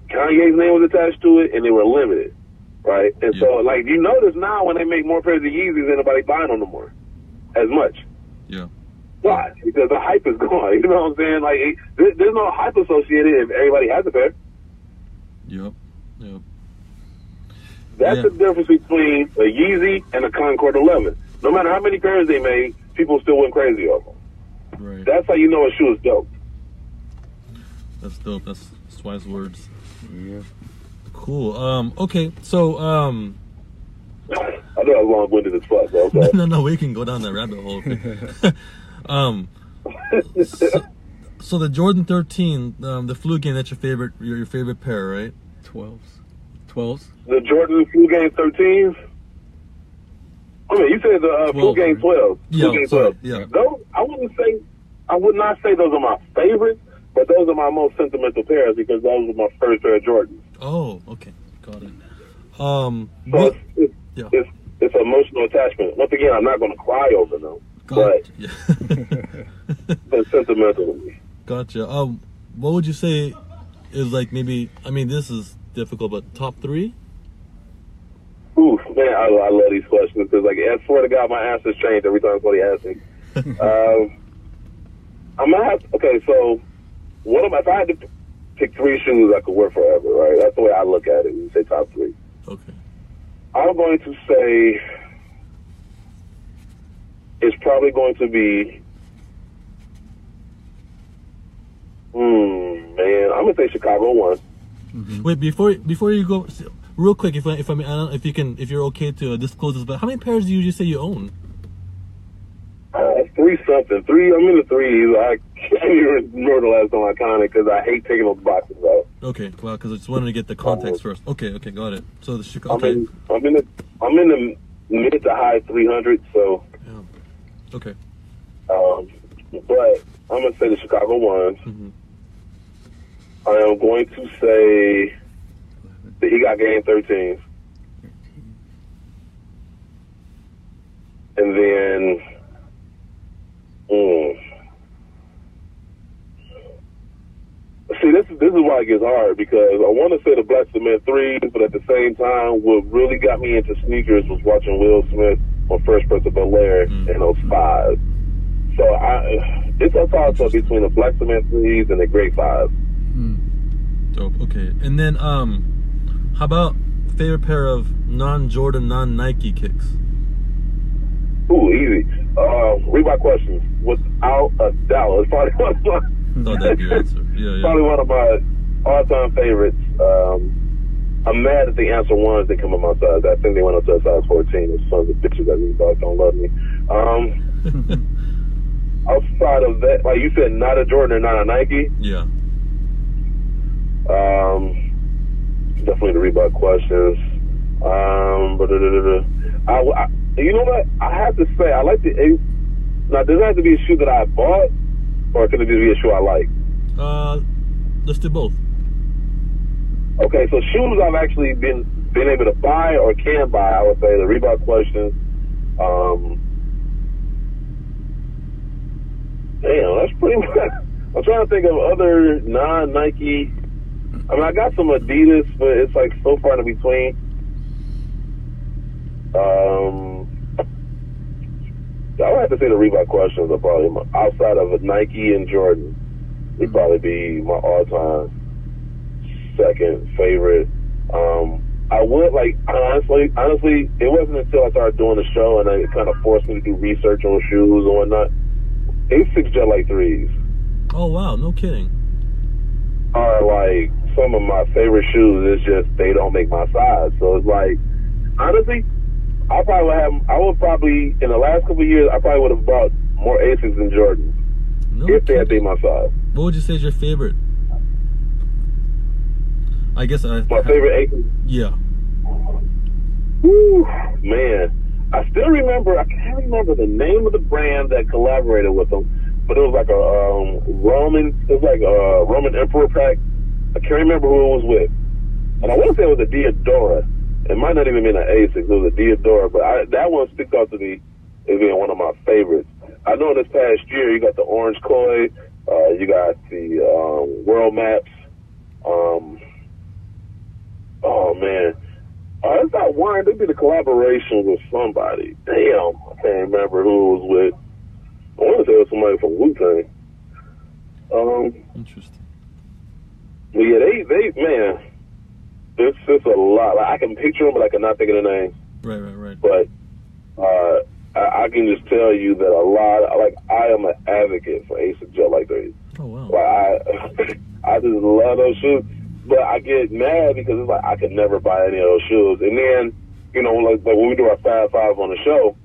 Speaker 1: Kanye's name was attached to it and they were limited, right? And so, like, you notice now when they make more pairs of Yeezys, ain't nobody buying them no more as much.
Speaker 2: Yeah.
Speaker 1: Why? Because the hype is gone. You know what I'm saying? Like, there's no hype associated if everybody has a pair.
Speaker 2: Yep.
Speaker 1: That's the difference between a Yeezy and a Concord 11. No matter how many pairs they made, people still went crazy over them.
Speaker 2: Right.
Speaker 1: That's how you know a shoe is dope.
Speaker 2: That's dope. That's wise words.
Speaker 3: Yeah.
Speaker 2: Cool. Okay. So,
Speaker 1: I know I was long-winded as fuck, though. Okay.
Speaker 2: No, we can go down that rabbit hole. So the Jordan 13, the flu game, that's your favorite pair, right?
Speaker 3: 12s.
Speaker 1: The Jordan Flu Game 13s? I mean, you said the Flu Game 12.
Speaker 2: Yeah,
Speaker 1: Game
Speaker 2: sorry.
Speaker 1: 12.
Speaker 2: Yeah.
Speaker 1: Those, I would not say those are my favorites, but those are my most sentimental pairs because those were my first pair of Jordans.
Speaker 2: Oh, okay. Got it.
Speaker 1: So it's emotional attachment. Once again, I'm not going to cry over them, but it's sentimental to me.
Speaker 2: Gotcha. What would you say is like maybe, I mean, this is difficult, but top 3?
Speaker 1: Ooh, man, I love these questions because, like, I swear to God, my answers change every time somebody asks me. I'm gonna have so if I had to pick 3 shoes I could wear forever, right? That's the way I look at it when you say top 3.
Speaker 2: Okay. I'm
Speaker 1: going to say it's probably going to be, man, I'm gonna say Chicago 1.
Speaker 2: Mm-hmm. Wait, before you go, real quick, if if you're okay to disclose this, but how many pairs do you usually say you own?
Speaker 1: 3 something. 3. I'm in the 3s. I can't even remember the last time I counted because I hate taking those boxes out.
Speaker 2: Okay, well, because I just wanted to get the context first. Okay, got it. So the Chicago. Okay.
Speaker 1: I'm in the mid to high 300s. So.
Speaker 2: Yeah. Okay.
Speaker 1: But I'm gonna say the Chicago 1s.
Speaker 2: Mm-hmm.
Speaker 1: I am going to say the He Got Game 13s. And then, see, this is why it gets hard because I want to say the Black Cement 3s, but at the same time, what really got me into sneakers was watching Will Smith on Fresh Prince of Bel-Air and those 5s. So it's a toss-up between the Black Cement 3s and the Great 5s.
Speaker 2: Dope. Okay. And then, how about favorite pair of non-Jordan, non-Nike kicks?
Speaker 1: Ooh, easy. Reebok questions. Without a doubt. It's probably one of my,
Speaker 2: that'd be your answer. Yeah.
Speaker 1: Probably one of my all-time favorites. I'm mad that the answer 1s didn't come on my size. I think they went up to a size 14. Those sons of bitches that Reebok don't love me. Outside of that, like you said, not a Jordan or not a Nike.
Speaker 2: Yeah.
Speaker 1: Definitely the Reebok questions. You know what? I have to say, I like the. Now, does it have to be a shoe that I bought, or can it just be a shoe I like?
Speaker 2: Let's do both.
Speaker 1: Okay, so shoes I've actually been able to buy or can buy, I would say the Reebok Questions. Damn, that's pretty much. I'm trying to think of other non-Nike. I mean, I got some Adidas, but it's like so far in between. I would have to say the Reebok Questions are probably outside of Nike and Jordan. They'd probably be my all-time second favorite. I would like honestly, it wasn't until I started doing the show and it kind of forced me to do research on shoes and whatnot. A6 Jet Light 3s.
Speaker 2: Oh wow, no kidding.
Speaker 1: Are like some of my favorite shoes. It's just they don't make my size. So it's like honestly, I would probably in the last couple of years I probably would have bought more A6s than Jordans if they had been my size.
Speaker 2: What would you say is your favorite? I guess
Speaker 1: my favorite A6.
Speaker 2: Yeah.
Speaker 1: Whew, man, I still remember. I can't remember the name of the brand that collaborated with them, but it was like a Roman. It was like a Roman Emperor pack. I can't remember who it was with, and I want to say it was a DEOdorizer. It might not even mean an A6. It was a DEOdorizer, but that one sticks out to me as being one of my favorites. I know this past year you got the Orange Koi, you got the World Maps. Oh man, it's not one. They did a collaboration with somebody. Damn, I can't remember who it was with. I want to say it was somebody from Wu-Tang.
Speaker 2: Interesting.
Speaker 1: But yeah, they man, it's just a lot. Like, I can picture them, but I cannot think of the name.
Speaker 2: Right.
Speaker 1: But I can just tell you that a lot. Like I am an advocate for ASIC Jet Light 3s.
Speaker 2: Oh wow.
Speaker 1: Like I just love those shoes. But I get mad because it's like I could never buy any of those shoes. And then, you know, like when we do our Fab Five on the show,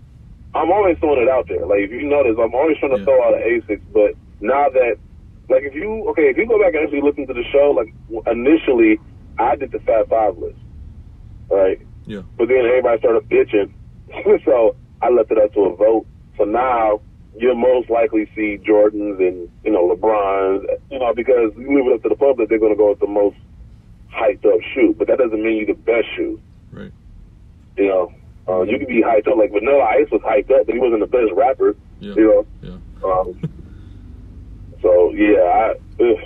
Speaker 1: I'm always throwing it out there. Like if you notice, I'm always trying to throw out an ASICs. But now that, like if you go back and actually listen to the show, like initially I did the Fab Five list, right?
Speaker 2: Yeah. But
Speaker 1: then everybody started bitching, so I left it up to a vote. So now you'll most likely see Jordans and, you know, LeBrons, you know, because you leave it up to the public, they're going to go with the most hyped up shoe. But that doesn't mean you're the best shoe.
Speaker 2: Right.
Speaker 1: You know, you can be hyped up. Like Vanilla Ice was hyped up, but he wasn't the best rapper.
Speaker 2: Yeah.
Speaker 1: You know?
Speaker 2: Yeah.
Speaker 1: So, yeah, but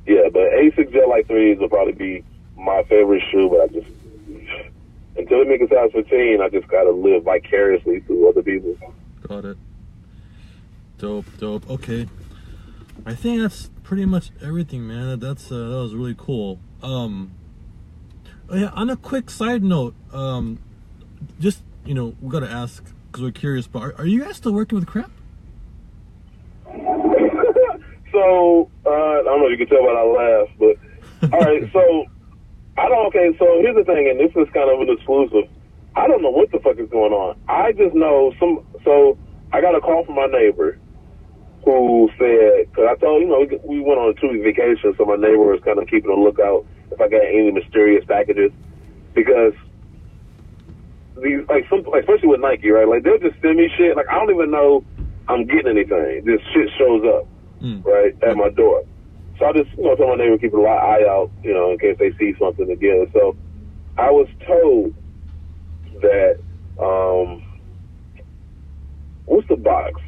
Speaker 1: A6 Jet Light 3s will probably be my favorite shoe, but I just, until they make a size 15, I just got to live vicariously through other people.
Speaker 2: Got it. Dope. Okay, I think that's pretty much everything, man. That was really cool. Yeah, on a quick side note, just, you know, we gotta ask because we're curious, but are you guys still working with Crep?
Speaker 1: So I don't know if you can tell by I laugh, but all right. So so here's the thing, and this is kind of an exclusive. I don't know what the fuck is going on. I just know so I got a call from my neighbor who said, because I told, you know, we went on a 2-week vacation, so my neighbor was kind of keeping a lookout if I got any mysterious packages, because these, like, especially with Nike, right? Like, they'll just send me shit. Like, I don't even know I'm getting anything. This shit shows up, right, at my door. So I just, you know, tell my neighbor keep an eye out, you know, in case they see something again. So I was told that, what's the box?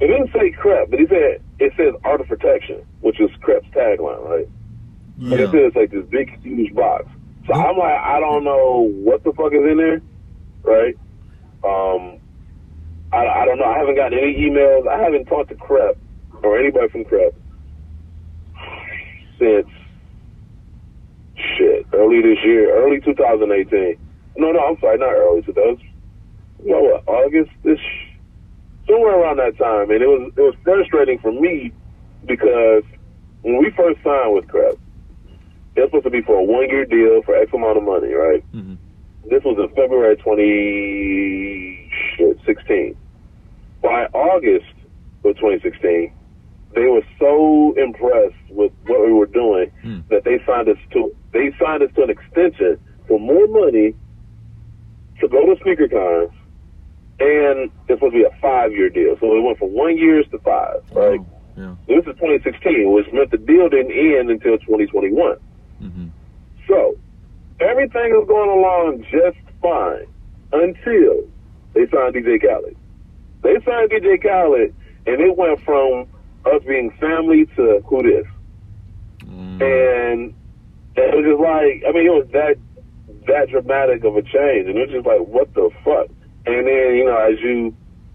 Speaker 1: It didn't say Crep, but it says Art of Protection, which is Crep's tagline, right? Yeah. And it says like this big, huge box. So I'm like, I don't know what the fuck is in there, right? I don't know. I haven't gotten any emails. I haven't talked to Crep or anybody from Crep since early this year, early 2018. No, I'm sorry, not early 2000. You know what? August-ish. Somewhere around that time, and it was frustrating for me because when we first signed with Crep, it was supposed to be for a 1-year deal for X amount of money, right? Mm-hmm. This was in February 2016. By August of 2016, they were so impressed with what we were doing that they signed us to an extension for more money to go to SneakerCon. And it's supposed to be a 5-year deal. So it went from 1 year to 5, right?
Speaker 2: Yeah.
Speaker 1: This is 2016, which meant the deal didn't end until 2021. Mm-hmm. So everything is going along just fine until they signed DJ Khaled. They signed DJ Khaled, and it went from us being family to who this. And it was just like, I mean, it was that dramatic of a change, and it was just like, what the fuck? And then, you know,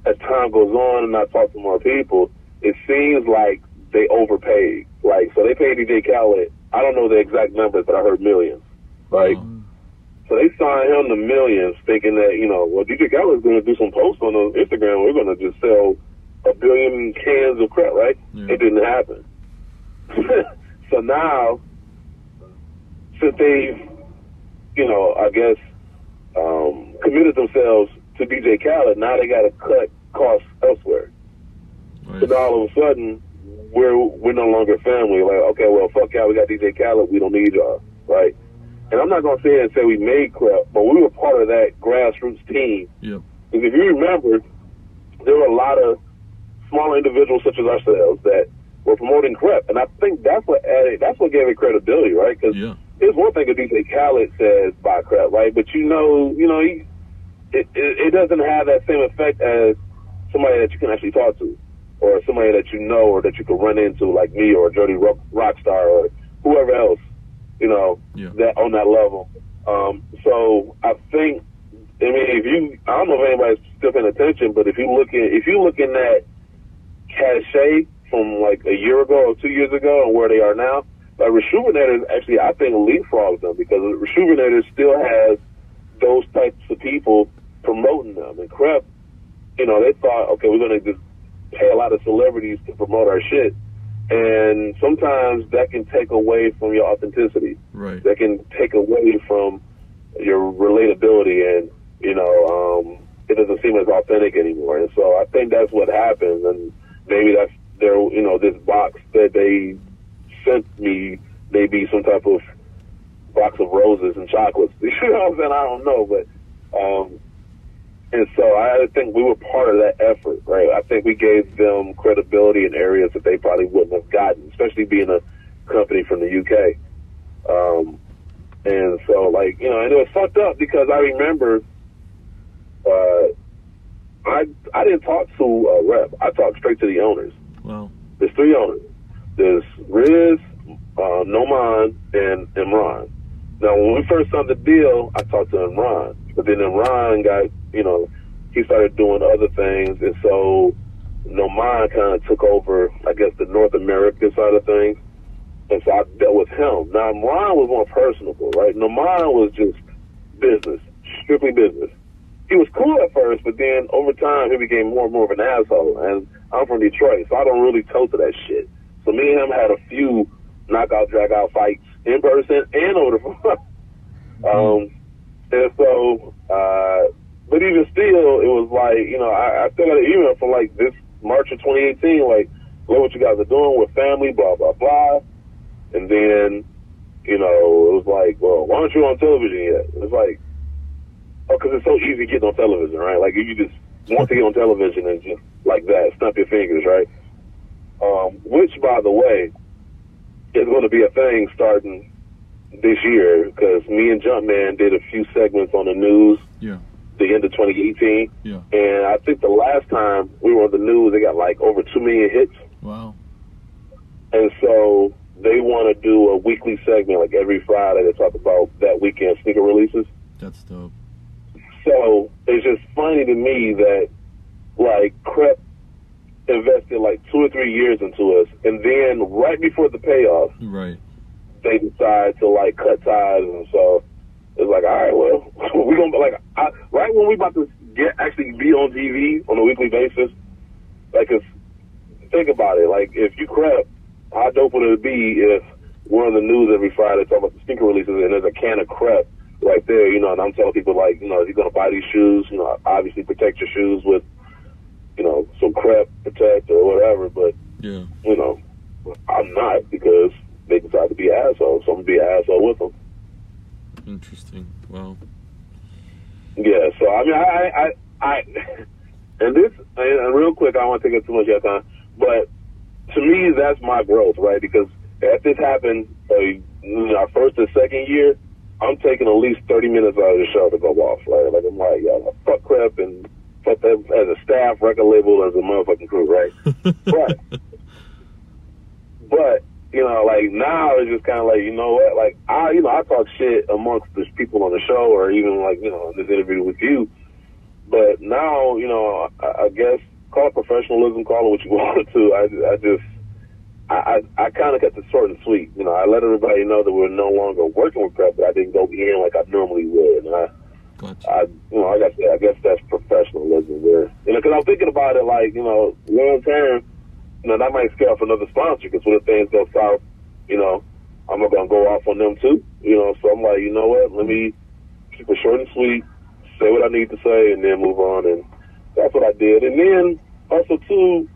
Speaker 1: as time goes on and I talk to more people, it seems like they overpaid. Like, so they paid DJ Khaled, I don't know the exact numbers, but I heard millions, right? So they signed him to millions, thinking that, you know, well, DJ Khaled's going to do some posts on Instagram. We're going to just sell 1 billion cans of crap, right? It didn't happen. So now, since they've, you know, I guess, committed themselves to DJ Khaled, now they got to cut costs elsewhere. Right. So now all of a sudden, we're no longer family. Like, okay, well, fuck y'all, we got DJ Khaled, we don't need y'all, right? And I'm not going to say we made crap, but we were part of that grassroots team. Yep. Because if you remember, there were a lot of smaller individuals such as ourselves that were promoting crap, and I think that's what gave it credibility, right? Because it's one thing if DJ Khaled says buy crap, right? But you know, it doesn't have that same effect as somebody that you can actually talk to, or somebody that you know, or that you could run into, like me or Jody Rockstar or whoever else, you know, that on that level. So I think, I mean, I don't know if anybody's still paying attention, but if you're looking at cachet from like a year ago or 2 years ago and where they are now, like Freshener actually, I think, leapfrogs them, because Freshener still has those types of people promoting them. And Crep, you know, they thought, okay, we're going to just pay a lot of celebrities to promote our shit. And sometimes that can take away from your authenticity. Right. That can take away from your relatability, and, you know, it doesn't seem as authentic anymore. And so I think that's what happens. And maybe that's their, you know, this box that they sent me, maybe some type of box of roses and chocolates. You know what I'm saying? I don't know, but and so I think we were part of that effort, right? I think we gave them credibility in areas that they probably wouldn't have gotten, especially being a company from the UK. And so, like, you know, and it was fucked up because I remember I didn't talk to a rep. I talked straight to the owners. Wow. There's 3 owners. There's Riz, Noman, and Imran. Now, when we first signed the deal, I talked to Imran. But then Imran got, you know, he started doing other things. And so Noman kind of took over, I guess, the North American side of things. And so I dealt with him. Now, Imran was more personable, right? Noman was just business, strictly business. He was cool at first, but then over time, he became more and more of an asshole. And I'm from Detroit, so I don't really tote to that shit. So me and him had a few knockout, drag-out fights in person and over the phone. And so, but even still, it was like, you know, I still got an email from like this March of 2018, like, look what you guys are doing with family, blah, blah, blah. And then, you know, it was like, well, why aren't you on television yet? It was like, oh, because it's so easy getting on television, right? Like, you just want to get on television and just like that, snap your fingers, right? Which, by the way, is going to be a thing starting this year, because me and Jumpman did a few segments on the news the end of 2018. Yeah. And I think the last time we were on the news, they got like over 2 million hits. Wow. And so they want to do a weekly segment, like every Friday, to talk about that weekend sneaker releases.
Speaker 2: That's dope.
Speaker 1: So it's just funny to me that, like, Crep invested like 2 or 3 years into us, and then right before the payoff, right, they decide to like cut ties. And so it's like, all right, well, we're gonna like right when we about to actually be on TV on a weekly basis. Like, 'cause think about it, like, if you Crep, how dope would it be if we're on the news every Friday talking about the sneaker releases, and there's a can of Crep right there, you know, and I'm telling people, like, you know, if you're gonna buy these shoes, you know, obviously protect your shoes with, you know, some Crep Protect or whatever, but, you know, I'm not, because they decide to be assholes, so I'm gonna be an asshole with them.
Speaker 2: Interesting. Wow.
Speaker 1: Yeah, so, I mean, I and this, and real quick, I don't want to take up too much of your time, but to me, that's my growth, right? Because if this happened a our first and second year, I'm taking at least 30 minutes out of the show to go off. Like I'm like, yeah, fuck crap and fuck that as a staff, record label, as a motherfucking crew, right? But like now it's just kind of like, you know what? Like I talk shit amongst the people on the show, or even like in this interview with you. But now, I guess call it professionalism, call it what you want to. I kind of got the short and sweet. I let everybody know that we're no longer working with crap, but I didn't go in like I normally would. And I guess that's professionalism there. Because I'm thinking about it like, long term, that might scare off another sponsor, because when things go south, I'm not going to go off on them too. So I'm like, you know what, let me keep it short and sweet, say what I need to say, and then move on. And that's what I did. And then also too,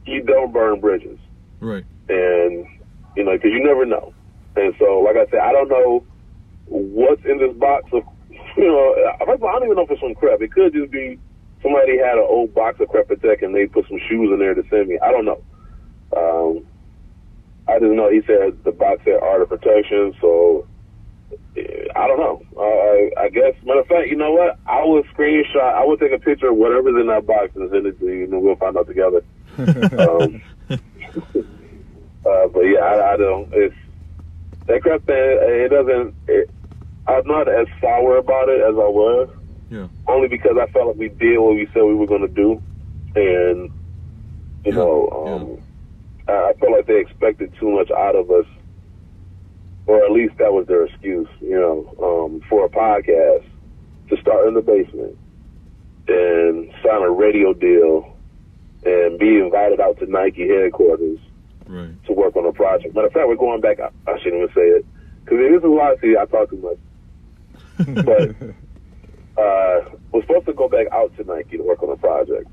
Speaker 1: you don't burn bridges.
Speaker 2: Right.
Speaker 1: And, because you never know. And so, like I said, I don't know what's in this box of, first of all, I don't even know if it's some crap. It could just be somebody had an old box of Crep Protect and they put some shoes in there to send me. I don't know. I just know he said the box had Art of Protection, so I don't know. I guess, matter of fact, you know what? I will screenshot, I will take a picture of whatever's in that box and send it to you, and we'll find out together. But yeah, I don't. It's that crap thing. It doesn't. I'm not as sour about it as I was.
Speaker 2: Yeah.
Speaker 1: Only because I felt like we did what we said we were going to do, and I felt like they expected too much out of us, or at least that was their excuse. For a podcast to start in the basement and sign a radio deal and be invited out to Nike headquarters, right, to work on a project. Matter of fact, we're going back. I shouldn't even say it, because this is a lot. See, I talk too much. But we're supposed to go back out to Nike to work on a project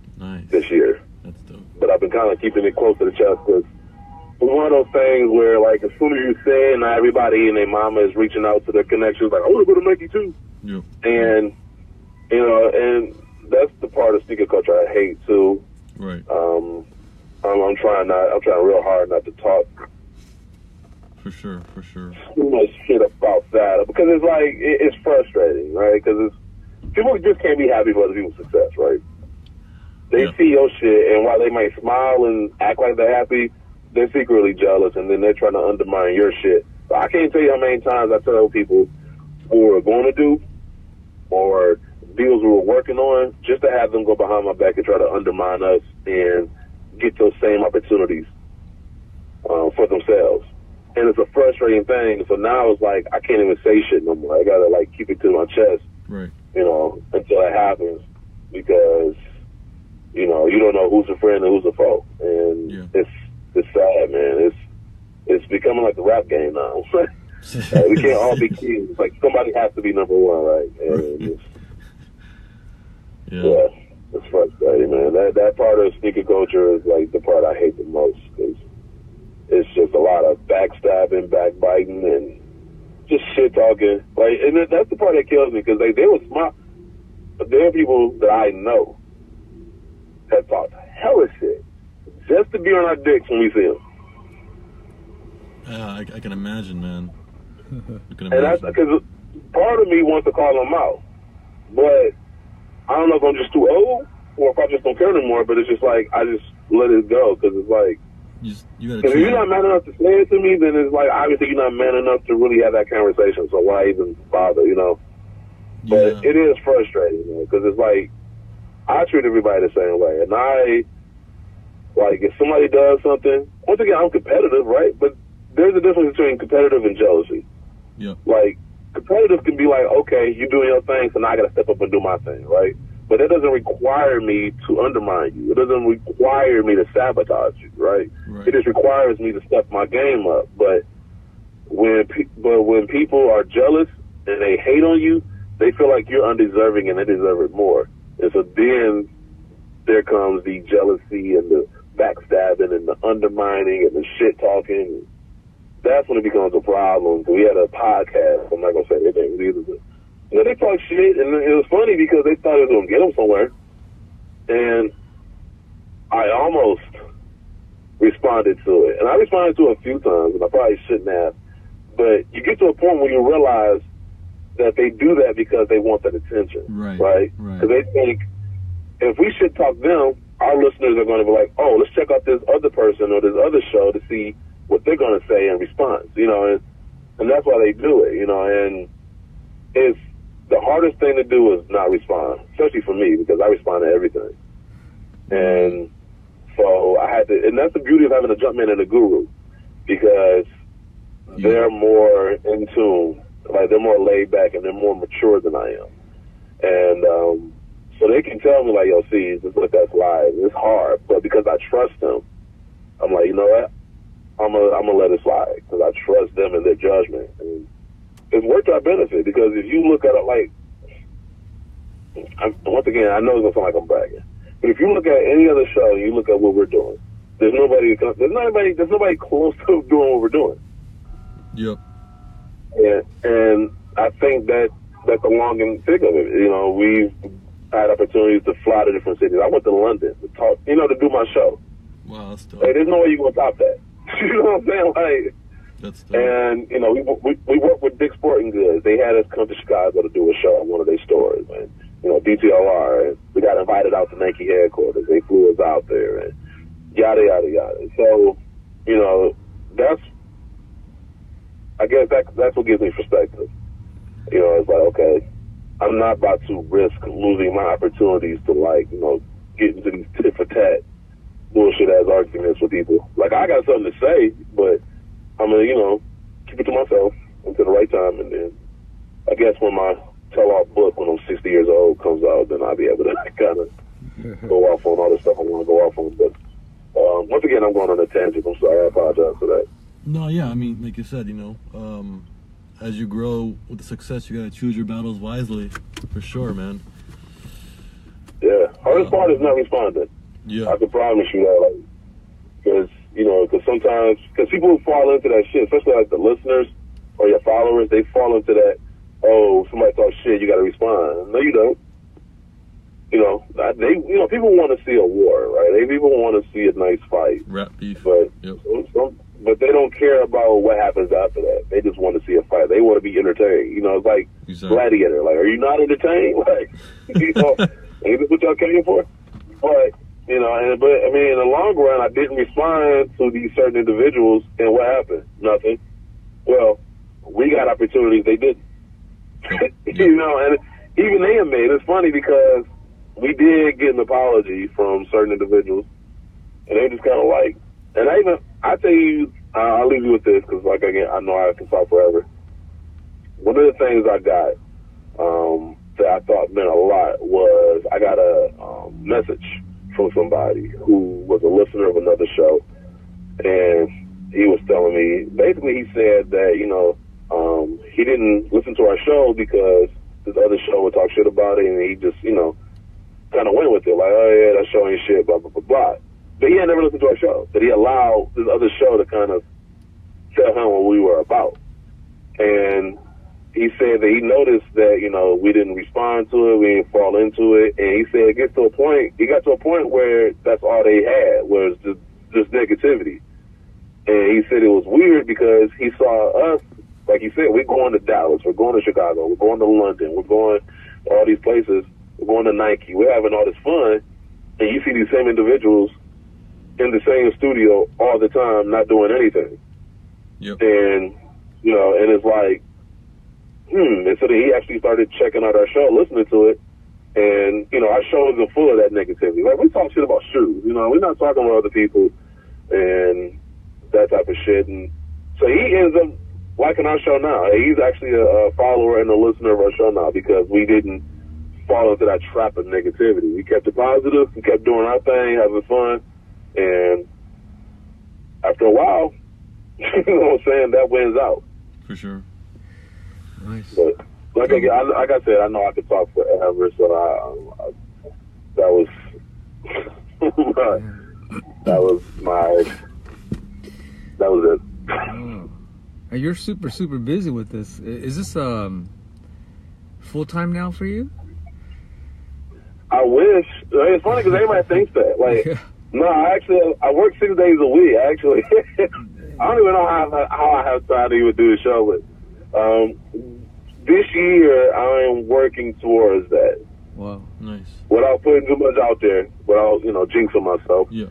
Speaker 1: this year. That's dope. But I've been kind of keeping it close to the chest, because it's one of those things where, like, as soon as you say it, now everybody and their mama is reaching out to their connections, like, I want to go to Nike too. Yep. And, and that's the part of sneaker culture I hate too. Right. I'm trying real hard not to talk.
Speaker 2: For sure.
Speaker 1: Too much shit about that, because it's like, it's frustrating, right? Because people just can't be happy for other people's success, right? They see your shit, and while they might smile and act like they're happy, they're secretly jealous, and then they're trying to undermine your shit. So I can't tell you how many times I tell people what we're going to do, or deals we were working on, just to have them go behind my back and try to undermine us and get those same opportunities for themselves. And it's a frustrating thing. So now it's like I can't even say shit no more. I gotta like keep it to my chest,
Speaker 2: right?
Speaker 1: Until it happens, because you don't know who's a friend and who's a foe, and it's sad, man. It's becoming like the rap game now. We can't all be kings. Like somebody has to be number one, right? And it's frustrating, man. That part of sneaker culture is like the part I hate the most, because it's just a lot of backstabbing, backbiting, and just shit talking. Like, and that's the part that kills me, because they were smart, but there are people that I know that talk hella shit just to be on our dicks when we see them.
Speaker 2: Yeah, I can imagine, man.
Speaker 1: And that's because part of me wants to call them out, but I don't know if I'm just too old or if I just don't care anymore. But it's just like I just let it go, because it's like, because if you're not man enough to say it to me, then it's like obviously you're not man enough to really have that conversation. So why even bother, But it is frustrating, because it's like I treat everybody the same way, and like if somebody does something, once again I'm competitive, right? But there's a difference between competitive and jealousy. Yeah. Like competitive can be like, okay, you're doing your thing, so now I got to step up and do my thing, right? But it doesn't require me to undermine you. It doesn't require me to sabotage you, right? It just requires me to step my game up. But when people are jealous and they hate on you, they feel like you're undeserving and they deserve it more. And so then there comes the jealousy and the backstabbing and the undermining and the shit talking. That's when it becomes a problem. We had a podcast. I'm not going to say their names either, but they talk shit, and it was funny because they thought it was going to get them somewhere. And I almost responded to it. And I responded to it a few times, and I probably shouldn't have. But you get to a point where you realize that they do that because they want that attention, right? Because they think if we shit talk them, our listeners are going to be like, oh, let's check out this other person or this other show to see what they're going to say in response, you know, and that's why they do it, you know, and it's the hardest thing to do is not respond, especially for me, because I respond to everything. And so I had to, and that's the beauty of having a Jumpman and a Guru, because they're more in tune, like they're more laid back and they're more mature than I am. And so they can tell me, like, yo, see, just let that slide. It's hard, but because I trust them, I'm like, you know what? I'm gonna let it slide because I trust them and their judgment. And it's worked to our benefit, because if you look at it, like, once again, I know it's gonna sound like I'm bragging, but if you look at any other show and you look at what we're doing, there's nobody close to doing what we're doing.
Speaker 2: Yep.
Speaker 1: And I think that's the long and thick of it. You know, we've had opportunities to fly to different cities. I went to London to talk, you know, to do my show.
Speaker 2: Wow, that's dope.
Speaker 1: Hey, there's no way you're gonna top that. You know what I'm saying? Like,
Speaker 2: that's dope.
Speaker 1: and you know, we worked with Dick's Sporting Goods. They had us come to Chicago to do a show at one of their stores, and you know, DTLR. And we got invited out to Nike headquarters. They flew us out there, and yada yada yada. So, you know, I guess that's what gives me perspective. You know, it's like, okay, I'm not about to risk losing my opportunities to, like, you know, get into these tit-for-tat bullshit ass arguments with people. Like, I got something to say, but I'm gonna, you know, keep it to myself until the right time, and then I guess when my tell-off book, when I'm 60 years old, comes out, then I'll be able to kind of go off on all the stuff I want to go off on. But once again, I'm going on a tangent. I'm sorry. I apologize for that.
Speaker 2: No, yeah, I mean, like you said, you know, as you grow with the success, you gotta choose your battles wisely, for sure, man.
Speaker 1: Yeah, hardest part is not responding.
Speaker 2: Yeah,
Speaker 1: I can promise you that, like, because you know, sometimes people fall into that shit, especially like the listeners or your followers, they fall into that. Oh, somebody talks shit, you gotta respond. No, you don't. You know, people want to see a war, right? People want to see a nice fight.
Speaker 2: Rap beef.
Speaker 1: But
Speaker 2: yep.
Speaker 1: But they don't care about what happens after that. They just want to see a fight. They want to be entertained. You know, it's like Gladiator. Like, are you not entertained? Like, you know, is this what y'all came for? But, you know, but I mean, in the long run, I didn't respond to these certain individuals, and what happened? Nothing. Well, we got opportunities they didn't. You know, and even they admit it's funny because we did get an apology from certain individuals, and they just kind of like, and I tell you, I'll leave you with this because, like, again, I know I can talk forever. One of the things I got that I thought meant a lot was I got a message from somebody who was a listener of another show, and he was telling me, basically he said that, you know, he didn't listen to our show because this other show would talk shit about it, and he just, you know, kind of went with it, like, oh yeah, that show ain't shit, blah, blah, blah, blah. But he had never listened to our show. But he allowed this other show to kind of tell him what we were about. And he said that he noticed that, you know, we didn't respond to it, we didn't fall into it. And he said he got to a point where that's all they had, was just negativity. And he said it was weird because he saw us, like he said, we're going to Dallas, we're going to Chicago, we're going to London, we're going to all these places, we're going to Nike, we're having all this fun. And you see these same individuals in the same studio all the time, not doing anything.
Speaker 2: Yep.
Speaker 1: And, you know, and it's like, and so then he actually started checking out our show, listening to it, and, you know, our show isn't full of that negativity. Like, we talk shit about shoes, you know, we're not talking about other people and that type of shit. And so he ends up liking our show now. He's actually a follower and a listener of our show now because we didn't fall into that trap of negativity. We kept it positive, we kept doing our thing, having fun. And after a while, you know what I'm saying, that wins out.
Speaker 2: For sure. Nice.
Speaker 1: But like I said, I know I could talk forever, so that was it.
Speaker 3: Oh. And you're super, super busy with this. Is this full-time now for you?
Speaker 1: I wish. It's funny because everybody thinks that. Like, No, I work 6 days a week. Actually, I don't even know how I have time to even do the show. But this year, I am working towards that.
Speaker 3: Wow,
Speaker 2: nice.
Speaker 1: Without putting too much out there, without jinxing myself.
Speaker 2: Yeah.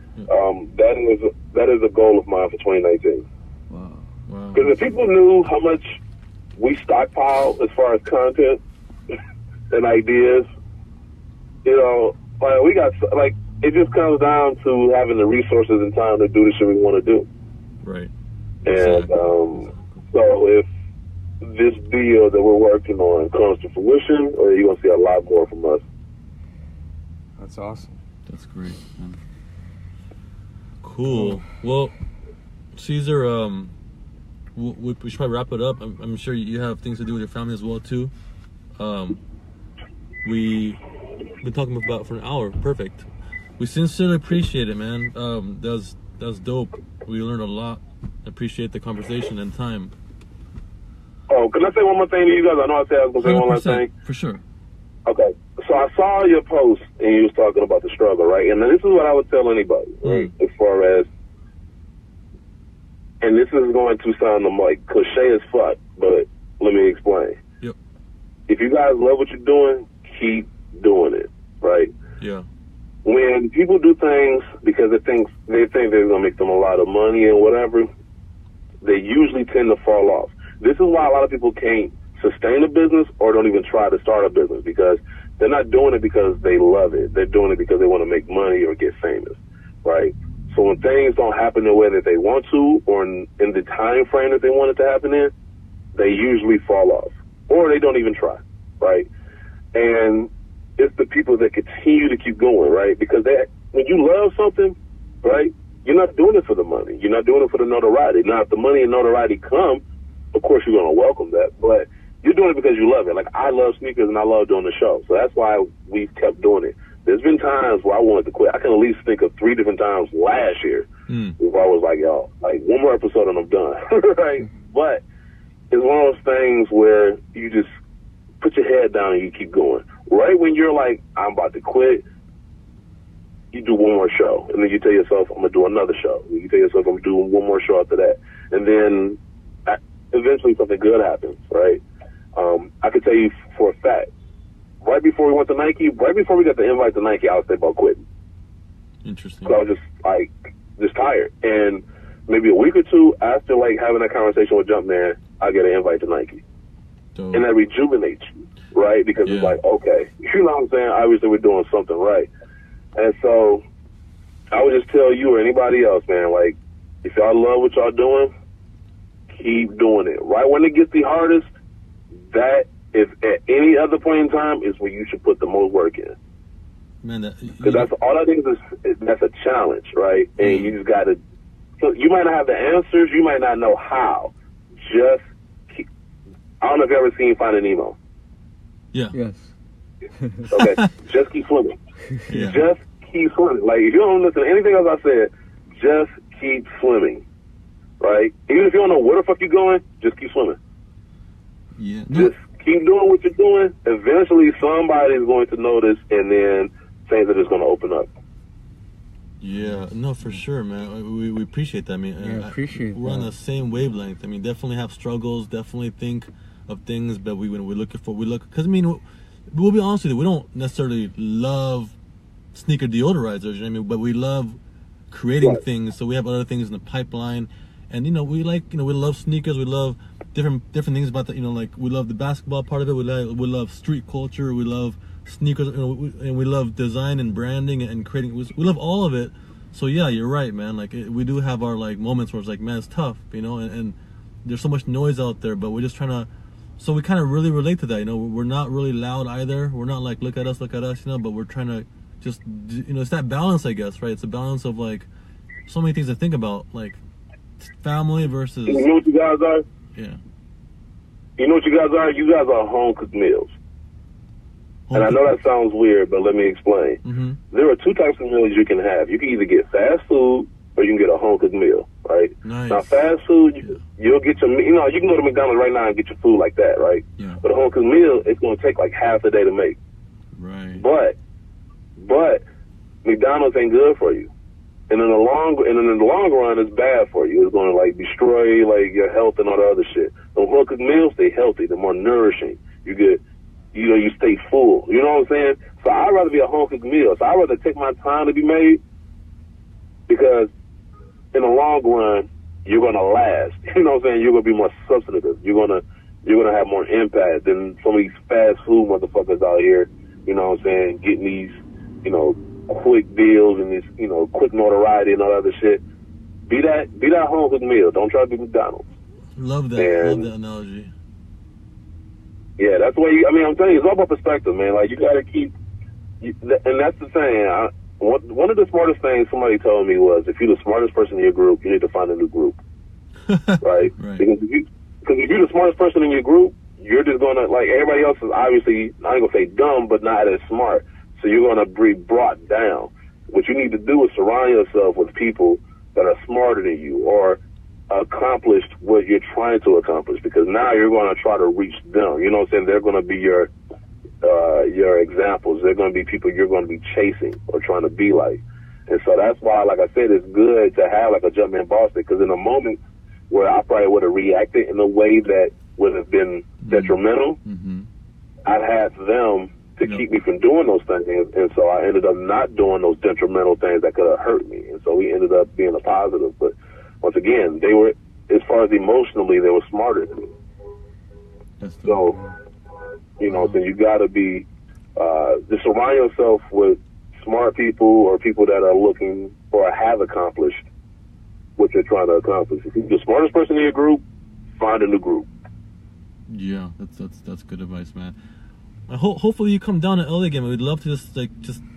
Speaker 1: That is a goal of mine for 2019.
Speaker 3: Wow.
Speaker 1: Because if people knew how much we stockpile as far as content and ideas, like we got like. It just comes down to having the resources and time to do the shit we want to do.
Speaker 2: Right.
Speaker 1: And so if this deal that we're working on comes to fruition, you're going to see a lot more from us.
Speaker 3: That's awesome.
Speaker 2: That's great, man. Cool. Well, Caesar, we should probably wrap it up. I'm sure you have things to do with your family as well, too. We've been talking about for an hour. Perfect. We sincerely appreciate it, man. That's dope. We learned a lot. Appreciate the conversation and time.
Speaker 1: Oh, can I say one more thing to you guys? I know I said I was going to say one last thing.
Speaker 2: For sure.
Speaker 1: Okay. So I saw your post and you was talking about the struggle, right? And this is what I would tell anybody, right? As far as, and this is going to sound like cliche as fuck, but let me explain.
Speaker 2: Yep.
Speaker 1: If you guys love what you're doing, keep doing it, right?
Speaker 2: Yeah.
Speaker 1: When people do things because they think they're going to make them a lot of money and whatever, they usually tend to fall off. This is why a lot of people can't sustain a business or don't even try to start a business, because they're not doing it because they love it. They're doing it because they want to make money or get famous, right? So when things don't happen the way that they want to or in the time frame that they want it to happen in, they usually fall off or they don't even try, right? And it's the people that continue to keep going, right? Because when you love something, right, you're not doing it for the money. You're not doing it for the notoriety. Now, if the money and notoriety come, of course you're going to welcome that, but you're doing it because you love it. Like, I love sneakers and I love doing the show, so that's why we've kept doing it. There's been times where I wanted to quit. I can at least think of 3 different times last year where I was like, yo, like, one more episode and I'm done, right? But it's one of those things where you just put your head down and you keep going. Right when you're like, I'm about to quit, you do one more show. And then you tell yourself, I'm going to do another show. And you tell yourself, I'm going to do one more show after that. And then eventually something good happens, right? I can tell you for a fact, right before we went to Nike, right before we got the invite to Nike, I was thinking about quitting.
Speaker 2: Interesting.
Speaker 1: So I was just tired. And maybe a week or two after like having that conversation with Jumpman, I get an invite to Nike.
Speaker 2: Dope.
Speaker 1: And that rejuvenates you, right? Because it's like, okay, you know what I'm saying? Obviously we're doing something right. And so I would just tell you or anybody else, man, like, if y'all love what y'all doing, keep doing it. Right when it gets the hardest, that is at any other point in time is where you should put the most work in.
Speaker 2: Man,
Speaker 1: because that's all that is that's a challenge, right? And you just got to, so you might not have the answers, you might not know how. Just keep, I don't know if you've ever seen Finding Nemo.
Speaker 2: Yeah.
Speaker 3: Yes.
Speaker 1: Okay, just keep swimming.
Speaker 2: Yeah.
Speaker 1: Just keep swimming. Like, if you don't listen to anything else I said, just keep swimming, right? Even if you don't know where the fuck you're going, just keep swimming.
Speaker 2: Yeah.
Speaker 1: Just keep doing what you're doing. Eventually, somebody is going to notice, and then things are just going to open up.
Speaker 2: Yeah, no, for sure, man. We appreciate that. I mean,
Speaker 3: yeah, appreciate
Speaker 2: we're on the same wavelength. I mean, definitely have struggles. Definitely think of things, but when we're looking for, because I mean, we'll be honest with you, we don't necessarily love sneaker deodorizers, you know what I mean? But we love creating things. So we have other things in the pipeline, and we love sneakers. We love different things about that. Like we love the basketball part of it. We love street culture. We love sneakers, and we love design and branding and creating. We love all of it. So yeah, you're right, man. Like we do have our like moments where it's like, man, it's tough, and there's so much noise out there. But we're just trying to. So we kind of really relate to that. We're not really loud either. We're not like look at us. But we're trying to just it's that balance, I guess, right? It's a balance of like so many things to think about, like family versus.
Speaker 1: You know what you guys are?
Speaker 2: Yeah.
Speaker 1: You know what you guys are? You guys are home cooked meals. And I know that sounds weird, but let me explain.
Speaker 2: Mm-hmm.
Speaker 1: There are 2 types of meals you can have. You can either get fast food or you can get a home cooked meal, right?
Speaker 2: Nice.
Speaker 1: Now, fast food, you'll get your, you can go to McDonald's right now and get your food like that, right?
Speaker 2: Yeah.
Speaker 1: But a home cooked meal, it's going to take like half a day to make.
Speaker 2: Right.
Speaker 1: But McDonald's ain't good for you. And in the long run, it's bad for you. It's going to like destroy like your health and all the other shit. The home cooked meals stay healthy. They're more nourishing. You get, you know, you stay full. You know what I'm saying? So I'd rather be a home cooked meal. So I'd rather take my time to be made, because in the long run, you're going to last. You know what I'm saying? You're going to be more substantive. You're going to have more impact than some of these fast food motherfuckers out here. You know what I'm saying? Getting these, you know, quick deals and this, you know, quick notoriety and all that other shit. Be that home cooked meal. Don't try to be McDonald's.
Speaker 2: Love that. Love that analogy.
Speaker 1: Yeah, that's the way. I mean, I'm telling you, it's all about perspective, man. Like, you got to keep, and that's the thing. One of the smartest things somebody told me was, if you're the smartest person in your group, you need to find a new group, right? Right. Because if you're the smartest person in your group, you're just gonna, like, everybody else is obviously, I ain't gonna say dumb, but not as smart. So you're going to be brought down. What you need to do is surround yourself with people that are smarter than you or accomplished what you're trying to accomplish, because now you're going to try to reach them. You know what I'm saying? They're going to be your examples. They're going to be people you're going to be chasing or trying to be like. And so that's why, like I said, it's good to have like a Jumpman Boss, because in a moment where I probably would have reacted in a way that would have been detrimental, I'd have them to keep me from doing those things, and so I ended up not doing those detrimental things that could have hurt me, and so we ended up being a positive. But once again, they were, as far as emotionally, they were smarter than me. So, you know, so you got to be, just surround yourself with smart people or people that are looking or have accomplished what you're trying to accomplish. If you're the smartest person in your group, find a new group.
Speaker 2: Yeah, that's good advice, man. Hopefully you come down to LA again. We'd love to just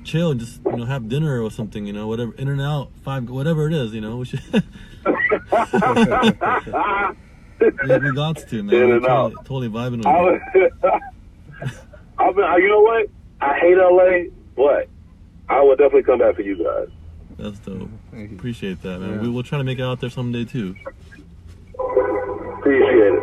Speaker 2: chill and just, you know, have dinner or something, you know, whatever, in and out, whatever it is, you know. We should. Yeah, we got to, man. We're totally vibing with it.
Speaker 1: You know what? I hate LA, but I will definitely come back for you guys.
Speaker 2: That's dope. Appreciate that, man. Yeah. We'll try to make it out there someday too.
Speaker 1: Appreciate it.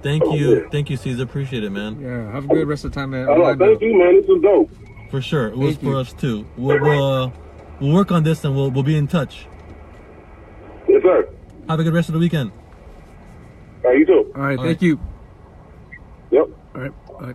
Speaker 2: Thank you, Caesar. Appreciate it, man.
Speaker 3: Yeah, have a good rest of the time, man.
Speaker 1: Thank you, man. This was dope.
Speaker 2: For sure, it was for us too. We'll work on this and we'll be in touch.
Speaker 1: Yes, sir.
Speaker 2: Have a good rest of the weekend.
Speaker 1: All right, you too.
Speaker 3: All right, thank you.
Speaker 1: Yep.
Speaker 3: All right, bye.